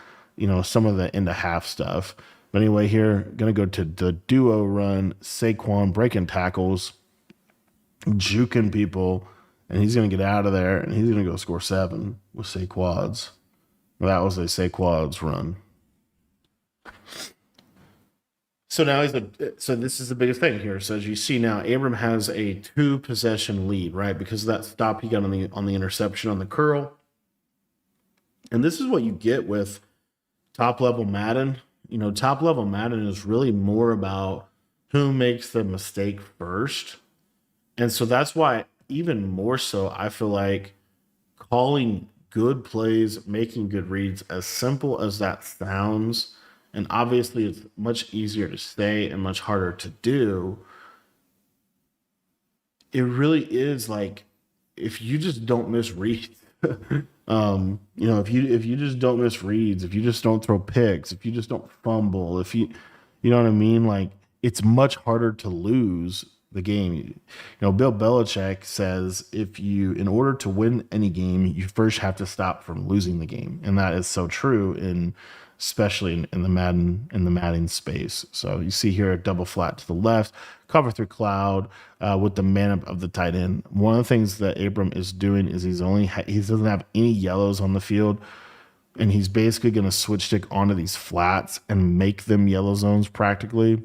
some of the into half stuff. But anyway, here gonna go to the duo run, Saquon breaking tackles, juking people, and he's gonna get out of there and he's gonna go score 7 with Saquads. Well, that was a Saquads run. So now so this is the biggest thing here. So as you see now, Abram has a 2-possession lead, right? Because of that stop he got on the interception on the curl. And this is what you get with top level Madden. Top level Madden is really more about who makes the mistake first. And so that's why even more so, I feel like calling good plays, making good reads, as simple as that sounds, and obviously it's much easier to say and much harder to do. It really is like, if you just don't miss reads, if you just don't miss reads, if you just don't throw picks, if you just don't fumble, if you know what I mean? Like, it's much harder to lose the game. Bill Belichick says in order to win any game, you first have to stop from losing the game. And that is so true especially in the Madden space. So you see here a double flat to the left, cover through cloud with the man up of the tight end. One of the things that Abram is doing is he doesn't have any yellows on the field, and he's basically going to switch stick onto these flats and make them yellow zones practically.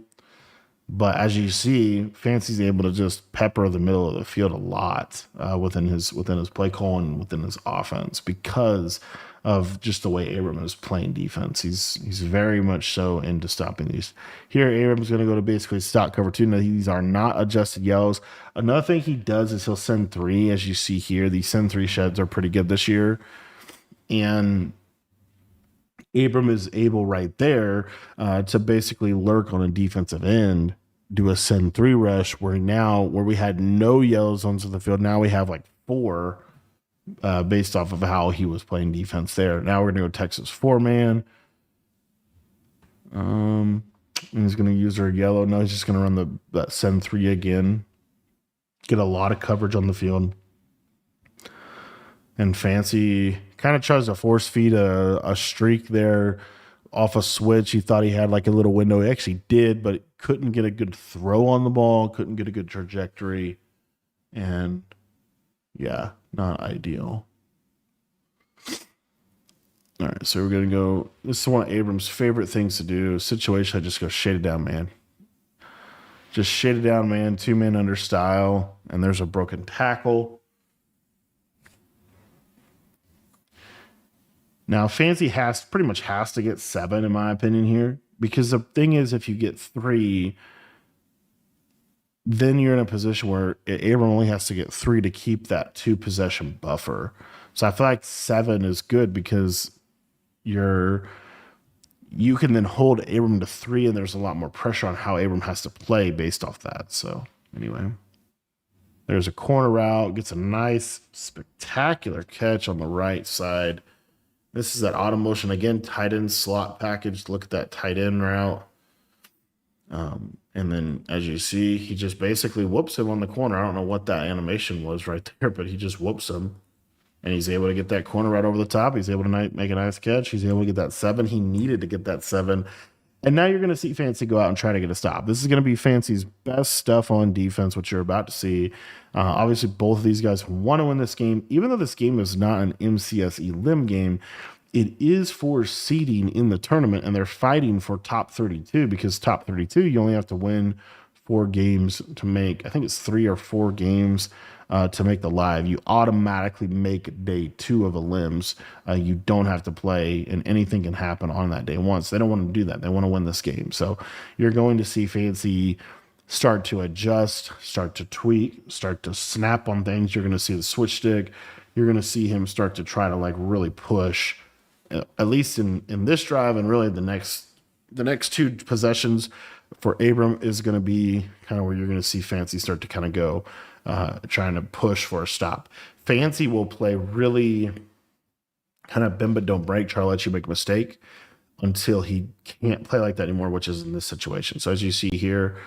But as you see, Fancy's able to just pepper the middle of the field a lot within his play call and within his offense because of just the way Abram is playing defense. He's very much so into stopping these. Here, Abram's going to go to basically stock cover 2. Now, these are not adjusted yellows. Another thing he does is he'll send 3, as you see here. These send 3 sheds are pretty good this year. And Abram is able right there to basically lurk on a defensive end, do a send 3 rush where we had no yellow zones of the field. Now we have like 4 based off of how he was playing defense there. Now we're going to go Texas 4-man. And he's going to use her yellow. No, he's just going to run that send 3 again. Get a lot of coverage on the field. And Fancy kind of tries to force feed a streak there off a switch. He thought he had like a little window. He actually did, but couldn't get a good throw on the ball, couldn't get a good trajectory. And yeah, not ideal. All right, so we're going to go. This is one of Abram's favorite things to do. Situation, I just go shade it down, man. Just shade it down, man. 2 men under style. And there's a broken tackle. Now, Fancy pretty much has to get 7, in my opinion, here. Because the thing is, if you get 3, then you're in a position where Abram only has to get 3 to keep that 2 possession buffer. So I feel like 7 is good because you can then hold Abram to 3, and there's a lot more pressure on how Abram has to play based off that. So anyway, there's a corner route, gets a nice, spectacular catch on the right side. This is that auto motion again, tight end slot package. Look at that tight end route. And then as you see, he just basically whoops him on the corner. I don't know what that animation was right there, but he just whoops him. And he's able to get that corner right over the top. He's able to make a nice catch. He's able to get that 7. He needed to get that 7. And now you're going to see Fancy go out and try to get a stop. This is going to be Fancy's best stuff on defense, which you're about to see. Obviously, both of these guys want to win this game. Even though this game is not an MCS elim game, it is for seeding in the tournament, and they're fighting for top 32 because top 32, you only have to win 4 games to make, I think it's 3 or 4 games to make the live. You automatically make day 2 of elims. You don't have to play, and anything can happen on that day once. They don't want to do that. They want to win this game. So you're going to see Fancy start to adjust, start to tweak, start to snap on things. You're going to see the switch stick. You're going to see him start to try to like really push, at least in this drive, and really the next 2 possessions for Abram is going to be kind of where you're going to see Fancy start to kind of go, trying to push for a stop. Fancy will play really kind of bend but don't break, try to let you make a mistake until he can't play like that anymore, which is in this situation. So as you see here,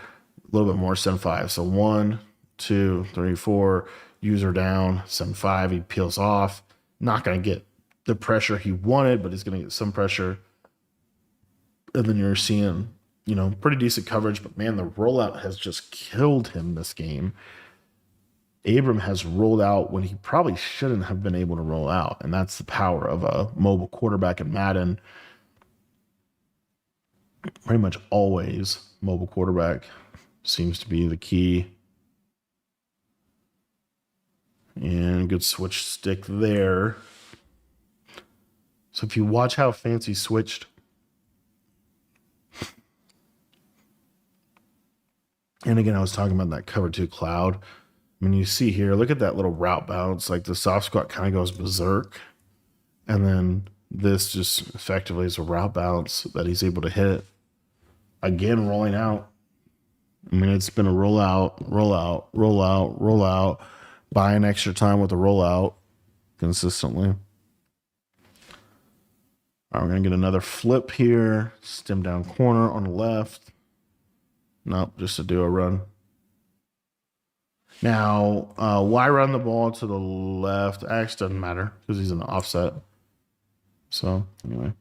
a little bit more send 5. So 1, 2, 3, 4, user down, send 5. He peels off. Not going to get the pressure he wanted, but he's going to get some pressure. And then you're seeing, pretty decent coverage, but man, the rollout has just killed him this game. Abram has rolled out when he probably shouldn't have been able to roll out, and that's the power of a mobile quarterback in Madden. Pretty much always mobile quarterback seems to be the key. And good switch stick there. So if you watch how Fancy switched, and again, I was talking about that cover 2 cloud. I mean, you see here, look at that little route bounce. Like the soft squat kind of goes berserk. And then this just effectively is a route bounce that he's able to hit. Again, rolling out. I mean, it's been a rollout, buying extra time with the rollout consistently. All right, we're going to get another flip here. Stem down corner on the left. Nope, just to do a run. Now, why run the ball to the left? Actually, doesn't matter because he's in the offset. So, anyway.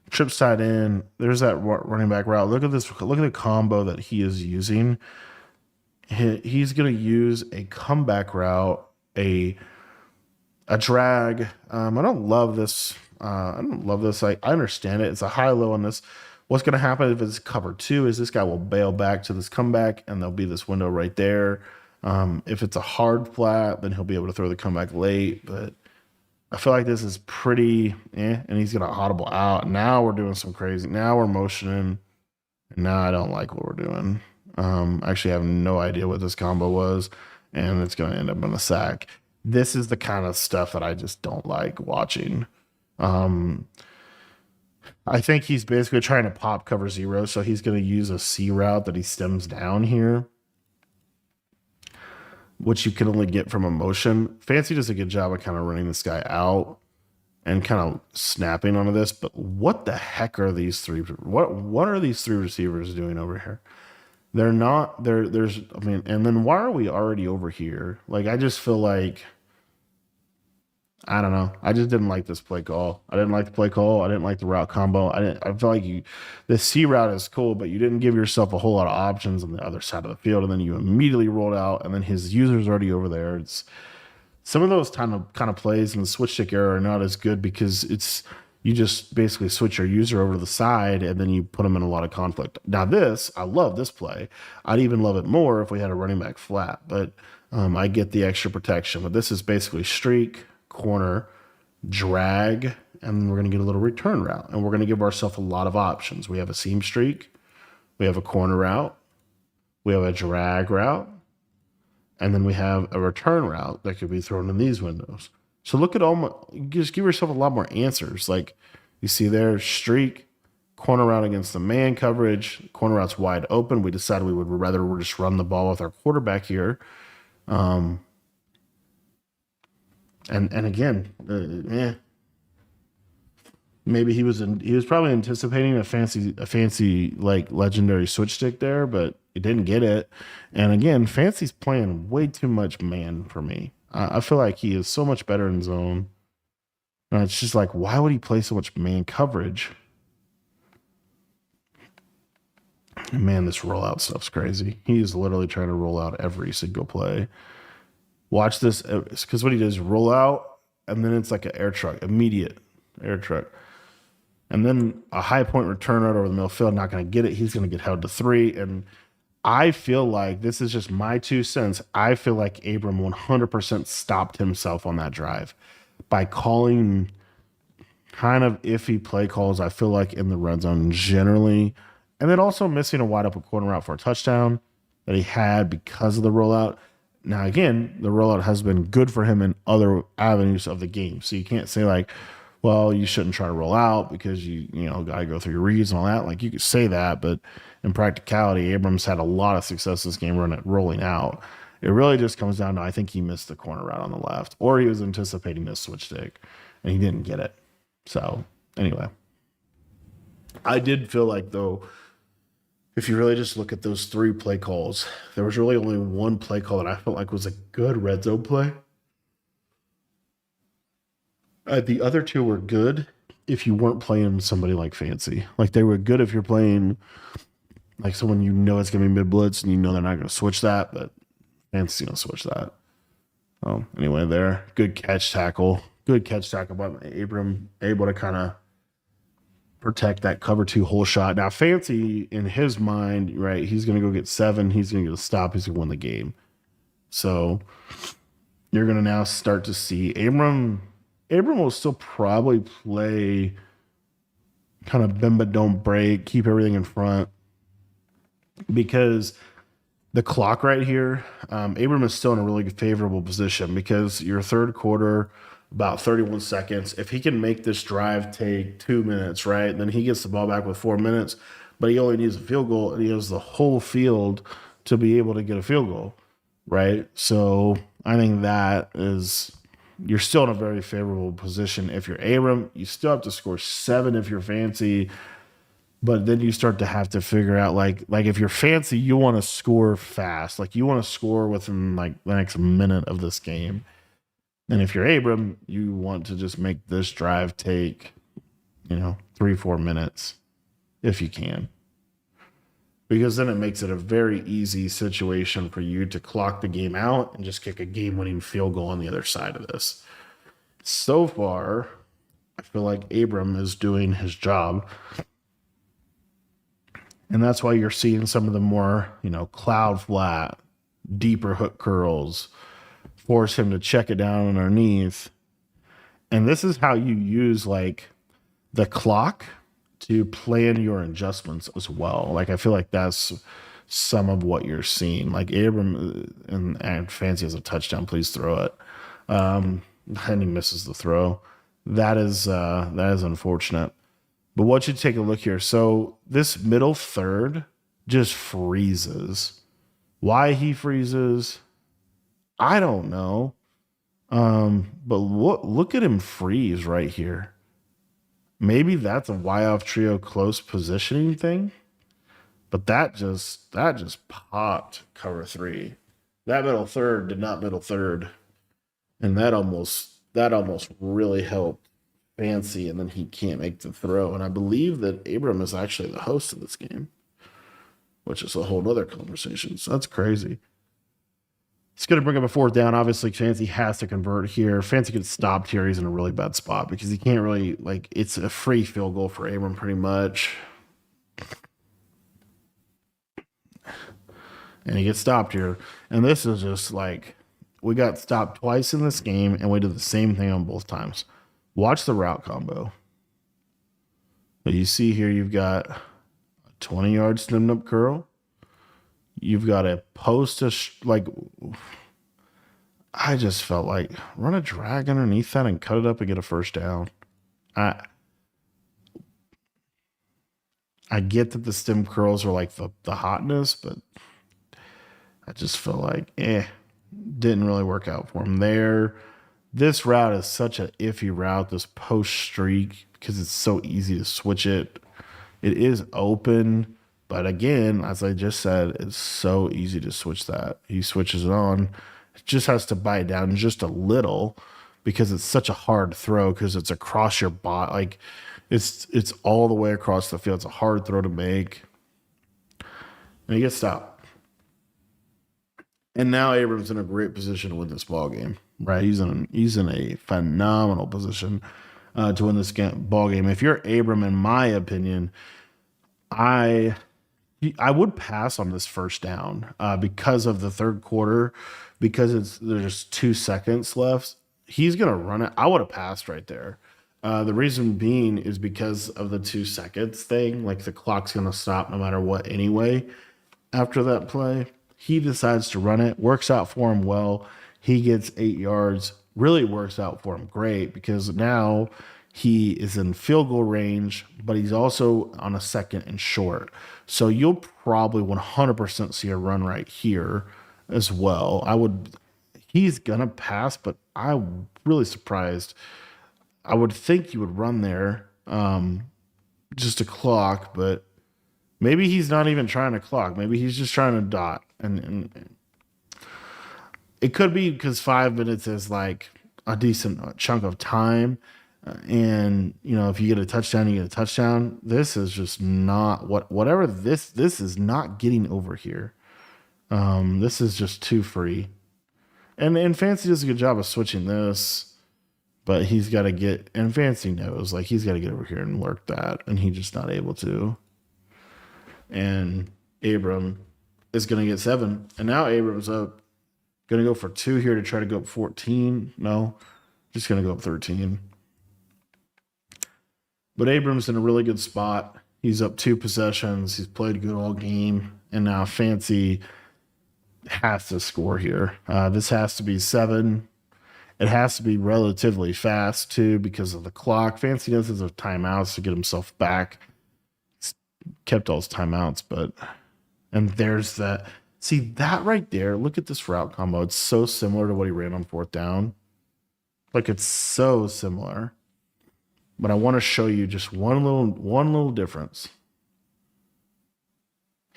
Trips tied in. There's that running back route. Look at this. Look at the combo that he is using. He's going to use a comeback route, a drag. I don't love this. I understand it. It's a high-low on this. What's going to happen if it's cover 2 is this guy will bail back to this comeback, and there'll be this window right there. If it's a hard flat, then he'll be able to throw the comeback late. But I feel like this is pretty and he's going to audible out. Now we're doing some crazy. Now we're motioning, and now I don't like what we're doing. I actually have no idea what this combo was, and it's going to end up in a sack. This is the kind of stuff that I just don't like watching. I think he's basically trying to pop cover 0, so he's going to use a C route that he stems down here, which you can only get from a motion. Fancy does a good job of kind of running this guy out. and kind of snapping onto this. But what the heck are these three? What are these three receivers doing over here? They're not there. There's, I mean, and then why are we already over here? Like, I just feel like, I don't know. I just didn't like this play call. I didn't like the play call. I didn't like the route combo. I feel like the C route is cool, but you didn't give yourself a whole lot of options on the other side of the field, and then you immediately rolled out, and then his user's already over there. It's some of those kind of plays in the switch stick era are not as good because you just basically switch your user over to the side and then you put them in a lot of conflict. Now I love this play. I'd even love it more if we had a running back flat, but I get the extra protection. But this is basically streak, corner, drag, and we're going to get a little return route. And we're going to give ourselves a lot of options. We have a seam streak, we have a corner route, we have a drag route, and then we have a return route that could be thrown in these windows. So look at just give yourself a lot more answers. Like you see there, streak, corner route against the man coverage, corner route's wide open. We decided we would rather just run the ball with our quarterback here. And again, maybe he was probably anticipating a fancy like legendary switch stick there, but he didn't get it. And again, Fancy's playing way too much man for me. I feel like he is so much better in zone. And it's just like, why would he play so much man coverage? Man, this rollout stuff's crazy. He is literally trying to roll out every single play. Watch this, because what he does is roll out, and then it's like an air truck, immediate air truck. And then a high point return right over the middle field, not going to get it. He's going to get held to 3. And I feel like, this is just my 2 cents, I feel like Abram 100% stopped himself on that drive by calling kind of iffy play calls, I feel like, in the red zone generally. And then also missing a wide open corner route for a touchdown that he had because of the rollout. Now, again, the rollout has been good for him in other avenues of the game. So you can't say like, well, you shouldn't try to roll out because you got to go through your reads and all that. Like, you could say that, but in practicality, Abrams had a lot of success this game rolling out. It really just comes down to, I think he missed the corner route on the left, or he was anticipating this switch stick and he didn't get it. So anyway, I did feel like, though, if you really just look at those 3 play calls, there was really only one play call that I felt like was a good red zone play. The other 2 were good if you weren't playing somebody like Fancy. Like, they were good if you're playing like someone it's going to be mid blitz and they're not going to switch that, but Fancy's going to switch that. Anyway, there, good catch tackle by Abram, able to kind of protect that cover 2 hole shot. Now, Fancy, in his mind, right, he's going to go get 7. He's going to get a stop. He's going to win the game. So you're going to now start to see Abram will still probably play kind of bend but don't break, keep everything in front, because the clock right here, Abram is still in a really favorable position because your third quarter, about 31 seconds. If he can make this drive take 2 minutes, right, then he gets the ball back with 4 minutes, but he only needs a field goal, and he has the whole field to be able to get a field goal, right? So I think you're still in a very favorable position. If you're Abram, you still have to score 7 if you're Fancy, but then you start to have to figure out, like if you're Fancy, you want to score fast. Like, you want to score within like the next minute of this game. And if you're Abram, you want to just make this drive take, 3-4 minutes if you can. Because then it makes it a very easy situation for you to clock the game out and just kick a game-winning field goal on the other side of this. So far, I feel like Abram is doing his job. And that's why you're seeing some of the more, cloud flat, deeper hook curls, force him to check it down underneath. And this is how you use like the clock to plan your adjustments as well. Like, I feel like that's some of what you're seeing. Like, Abram and Fancy has a touchdown, please throw it. And he misses the throw. That is unfortunate. But what you take a look here. So this middle third just freezes. Why he freezes, I don't know. But look at him freeze right here. Maybe that's a Y off trio close positioning thing, but that just popped cover three. That middle third did not middle third, and that almost really helped Fancy, and then he can't make the throw. And I believe that Abram is actually the host of this game, which is a whole other conversation. So that's crazy. It's going to bring up a fourth down. Obviously, Fancy has to convert here. Fancy gets stopped here. He's in a really bad spot because he can't really, like, it's a free field goal for Abram pretty much. And he gets stopped here. And this is just like, we got stopped twice in this game, and we did the same thing on both times. Watch the route combo. But you see here, you've got a 20-yard stemmed up curl. You've got a post like, I just felt like run a drag underneath that and cut it up and get a first down. I I get that the stem curls are like the hotness, but I just felt like didn't really work out for him there. This route is such an iffy route, this post streak, because it's so easy to switch it. It is open, but again, as I just said, it's so easy to switch that. He switches it on. It just has to bite down just a little because it's such a hard throw because it's across your body. Like it's all the way across the field. It's a hard throw to make. And he gets stopped. And now Abram's in a great position to win this ball game. Right? He's in a phenomenal position to win this ball game. If you're Abram, in my opinion, I would pass on this first down because of the third quarter, because there's 2 seconds left. He's gonna run it. I would have passed right there. The reason being is because of the 2 seconds thing. Like the clock's gonna stop no matter what anyway. After that play, he decides to run it. Works out for him well. He gets 8 yards. Really works out for him great because now he is in field goal range, but he's also on a second and short. So you'll probably 100% see a run right here as well. He's gonna pass, but I'm really surprised. I would think he would run there just to clock, but maybe he's not even trying to clock. Maybe he's just trying to dot. And it could be because 5 minutes is like a decent chunk of time. And if you get a touchdown, you get a touchdown. This is just not whatever this is not getting over here. This is just too free. And Fancy does a good job of switching this, but he's got to get, and Fancy knows, like he's got to get over here and work that, and he's just not able to. And Abram is going to get 7, and now Abram's up, going to go for 2 here to try to go up 14. No, just going to go up 13. But Abram's in a really good spot. He's up 2 possessions. He's played good all game, and now Fancy has to score here. This has to be 7. It has to be relatively fast too because of the clock. Fancy does have timeouts to get himself back. He's kept all his timeouts, and there's that. See that right there? Look at this route combo. It's so similar to what he ran on 4th down. Like it's so similar. But I want to show you just one little difference.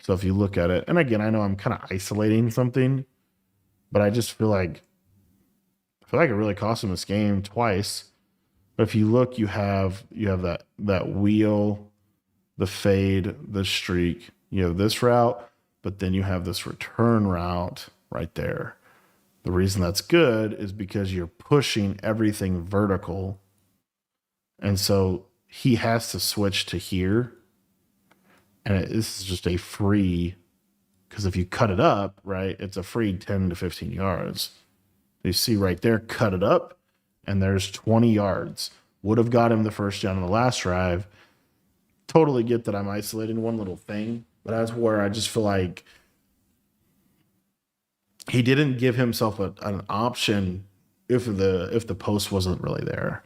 So if you look at it, and again, I know I'm kind of isolating something, but I just feel like it really cost him this game twice. But if you look, you have that wheel, the fade, the streak. You have this route, but then you have this return route right there. The reason that's good is because you're pushing everything vertical. And so he has to switch to here. And this is just a free, because if you cut it up, right, it's a free 10 to 15 yards. You see right there, cut it up, and there's 20 yards. Would have got him the first down on the last drive. Totally get that I'm isolating one little thing, but that's where I just feel like he didn't give himself an option if the post wasn't really there.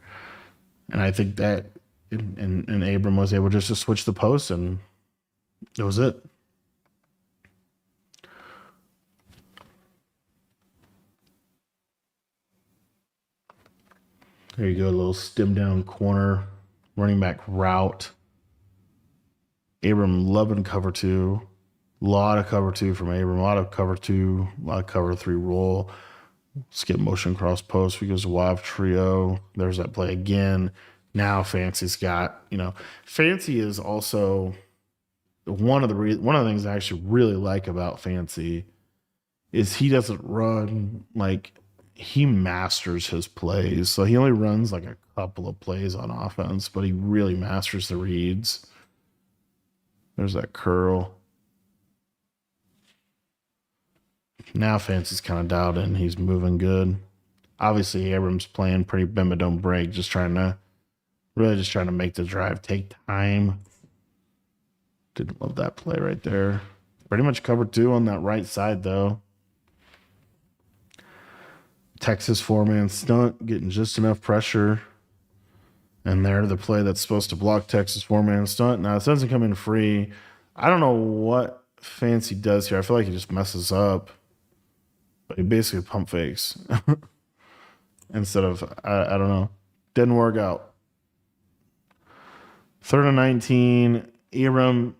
And I think that and Abram was able just to switch the post, and that was it. There you go, a little stem down corner, running back route. Abram loving cover two. A lot of cover two from Abram. A lot of cover two. A lot of cover three roll. Skip motion cross post because Wild trio. There's that play again. Now Fancy's got, Fancy is also one of the things I actually really like about Fancy is he doesn't run like he masters his plays. So he only runs like a couple of plays on offense, but he really masters the reads. There's that curl. Now Fancy's kind of dialed in. He's moving good. Obviously, Abram's playing pretty bend but don't break, just trying to make the drive take time. Didn't love that play right there. Pretty much covered two on that right side, though. Texas four-man stunt, getting just enough pressure. And there, the play that's supposed to block Texas four-man stunt. Now, it doesn't come in free. I don't know what Fancy does here. I feel like he just messes up. But he basically pump fakes. Instead of, I don't know. Didn't work out. 3rd and 19. Abram,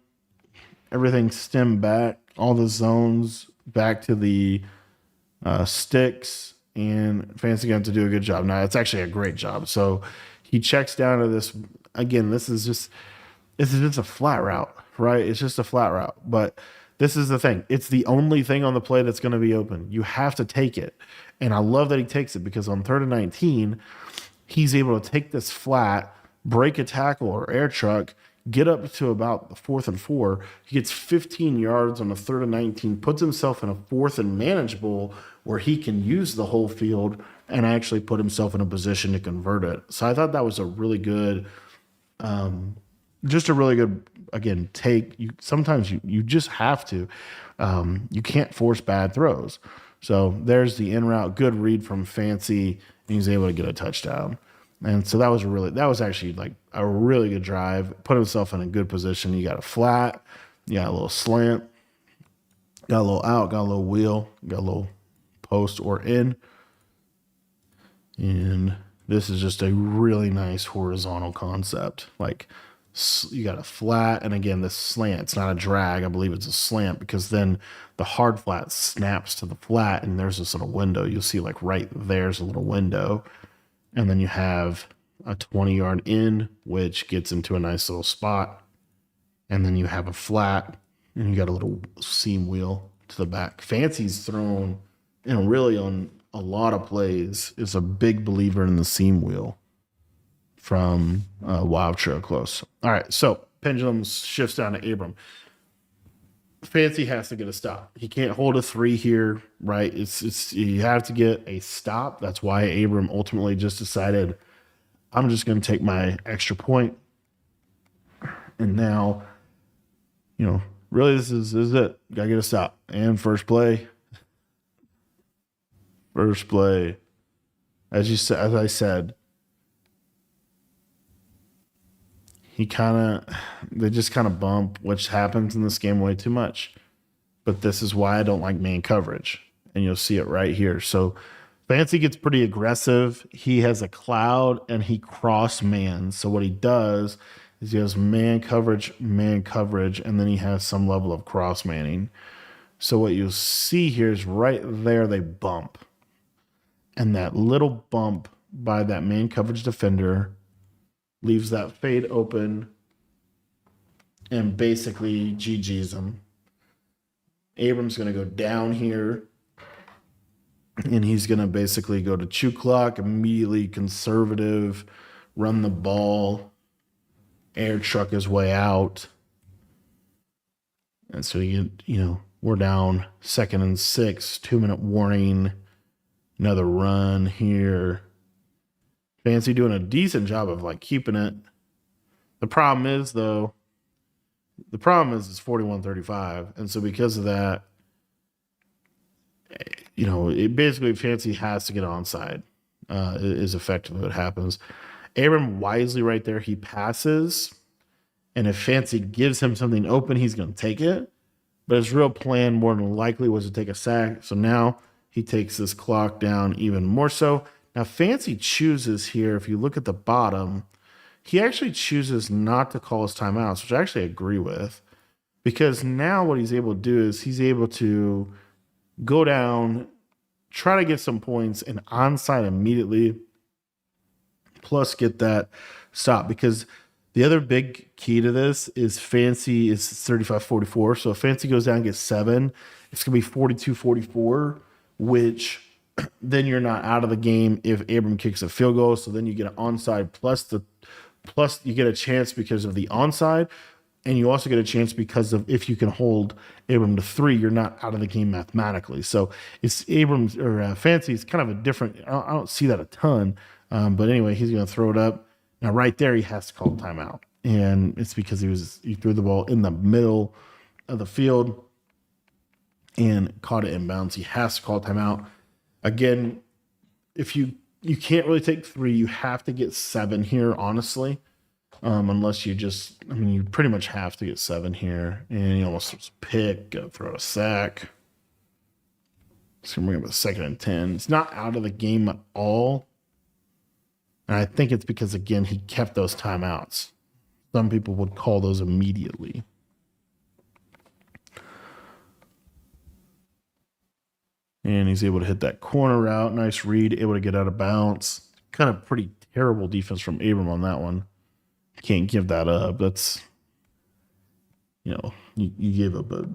everything stemmed back. All the zones back to the sticks. And Fancy got to do a good job. Now, it's actually a great job. So he checks down to this. Again, this is just a flat route, right? It's just a flat route. But this is the thing. It's the only thing on the play that's going to be open. You have to take it. And I love that he takes it because on 3rd and 19, he's able to take this flat, break a tackle or air truck, get up to about the 4th and 4. He gets 15 yards on the 3rd and 19, puts himself in a 4th and manageable where he can use the whole field and actually put himself in a position to convert it. So I thought that was a really good, again, take. Sometimes you just have to. You can't force bad throws. So there's the in route, good read from Fancy, and he's able to get a touchdown. And so that was actually like a really good drive. Put himself in a good position. You got a flat, you got a little slant, got a little out, got a little wheel, got a little post or in. And this is just a really nice horizontal concept. Like you got a flat, and again, this slant, it's not a drag. I believe it's a slant because then the hard flat snaps to the flat, and there's this little window. You'll see like right there's a little window. And then you have a 20-yard in, which gets into a nice little spot. And then you have a flat, and you got a little seam wheel to the back. Fancy's thrown, really on a lot of plays, is a big believer in the seam wheel from Wild Trail Close. All right, so pendulum shifts down to Abram. Fancy has to get a stop. He can't hold a 3 here, right? It's you have to get a stop. That's why Abram ultimately just decided, I'm just going to take my extra point. And now, really this is it. Got to get a stop. And first play. As I said, they just kind of bump, which happens in this game way too much. But this is why I don't like man coverage. And you'll see it right here. So Fancy gets pretty aggressive. He has a cloud and he cross mans. So what he does is he has man coverage, and then he has some level of cross manning. So what you'll see here is right there they bump. And that little bump by that man coverage defender leaves that fade open and basically GG's him. Abram's going to go down here, and he's going to basically go to chew clock, immediately conservative, run the ball, air truck his way out. And so we're down 2nd and 6, 2-minute warning, another run here. Fancy doing a decent job of like keeping it. The problem is it's 41-35. And so because of that, it basically Fancy has to get onside. Is effective if it happens. Abram wisely right there, he passes. And if Fancy gives him something open, he's going to take it. But his real plan more than likely was to take a sack. So now he takes this clock down even more so. Now, Fancy chooses here, if you look at the bottom, he actually chooses not to call his timeouts, which I actually agree with, because now what he's able to do is he's able to go down, try to get some points, and onside immediately, plus get that stop. Because the other big key to this is Fancy is 35-44. So if Fancy goes down and gets 7, it's going to be 42-44, which then you're not out of the game if Abram kicks a field goal. So then you get an onside plus you get a chance because of the onside, and you also get a chance because of if you can hold Abram to 3, you're not out of the game mathematically. So it's Abrams or Fancy is kind of a different. I don't see that a ton, but anyway, he's going to throw it up. Now right there, he has to call timeout, and it's because he threw the ball in the middle of the field and caught it inbounds. He has to call timeout. Again, if you can't really take 3, you have to get 7 here, honestly. Unless you you pretty much have to get 7 here. And you almost throw a pick, gotta throw a sack. It's gonna bring up a 2nd and 10. It's not out of the game at all. And I think it's because, again, he kept those timeouts. Some people would call those immediately. And he's able to hit that corner route. Nice read, able to get out of bounds. Kind of pretty terrible defense from Abram on that one. Can't give that up. That's, you gave up a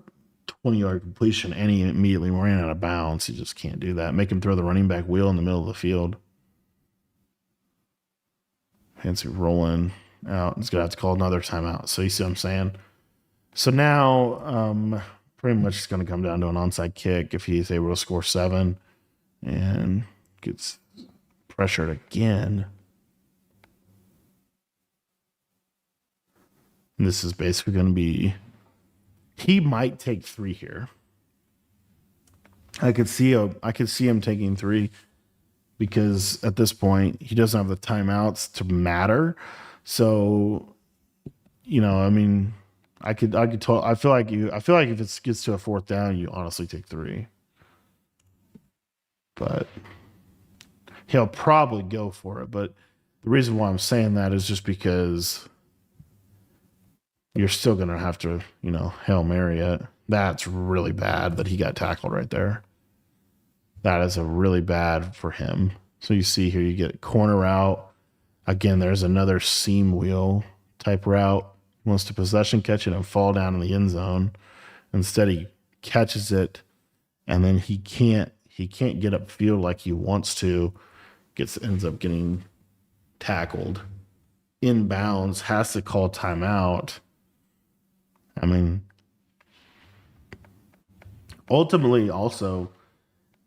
20-yard completion and he immediately ran out of bounds. You just can't do that. Make him throw the running back wheel in the middle of the field. Fancy rolling out. He's going to have to call another timeout. So you see what I'm saying? So now, pretty much it's going to come down to an onside kick if he's able to score 7 and gets pressured again. And this is basically going to be, he might take 3 here. I could see him taking 3 because at this point he doesn't have the timeouts to matter. So, I feel like if it gets to a 4th down, you honestly take 3. But he'll probably go for it. But the reason why I'm saying that is just because you're still going to have to, Hail Mary it. That's really bad that he got tackled right there. That is a really bad for him. So you see here, you get corner route. Again, there's another seam wheel type route. Wants to possession catch it and fall down in the end zone. Instead, he catches it, and then he can't get upfield like he wants to. Ends up getting tackled. Inbounds, has to call timeout. Ultimately, also,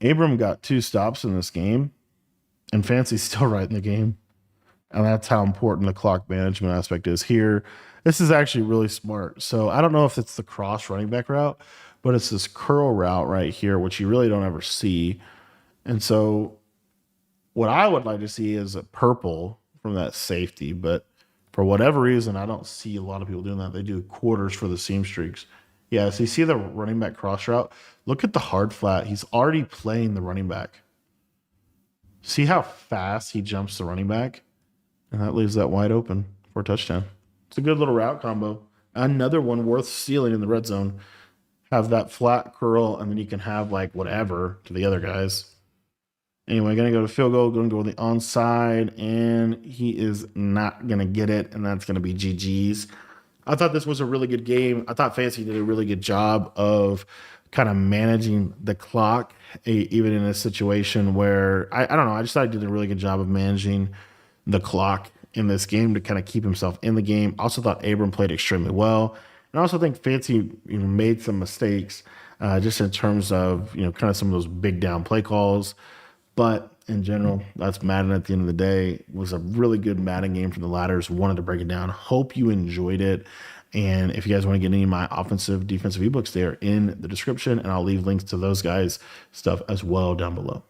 Abram got 2 stops in this game, and Fancy's still right in the game. And that's how important the clock management aspect is here. This is actually really smart. So I don't know if it's the cross running back route, but it's this curl route right here, which you really don't ever see. And so what I would like to see is a purple from that safety, but for whatever reason, I don't see a lot of people doing that. They do quarters for the seam streaks. Yeah, so you see the running back cross route? Look at the hard flat. He's already playing the running back. See how fast he jumps the running back? And that leaves that wide open for a touchdown. It's a good little route combo. Another one worth stealing in the red zone. Have that flat curl, and then you can have like whatever to the other guys. Anyway, going to go to field goal, going to go to the onside, and he is not going to get it, and that's going to be GG's. I thought this was a really good game. I thought Fancy did a really good job of kind of managing the clock, even in a situation where, I don't know, I just thought he did a really good job of managing the clock in this game to kind of keep himself in the game. I also thought Abram played extremely well. And I also think Fancy made some mistakes just in terms of, kind of some of those big down play calls. But in general, that's Madden at the end of the day. It was a really good Madden game for the ladders. Wanted to break it down. Hope you enjoyed it. And if you guys want to get any of my offensive, defensive ebooks, they are in the description. And I'll leave links to those guys' stuff as well down below.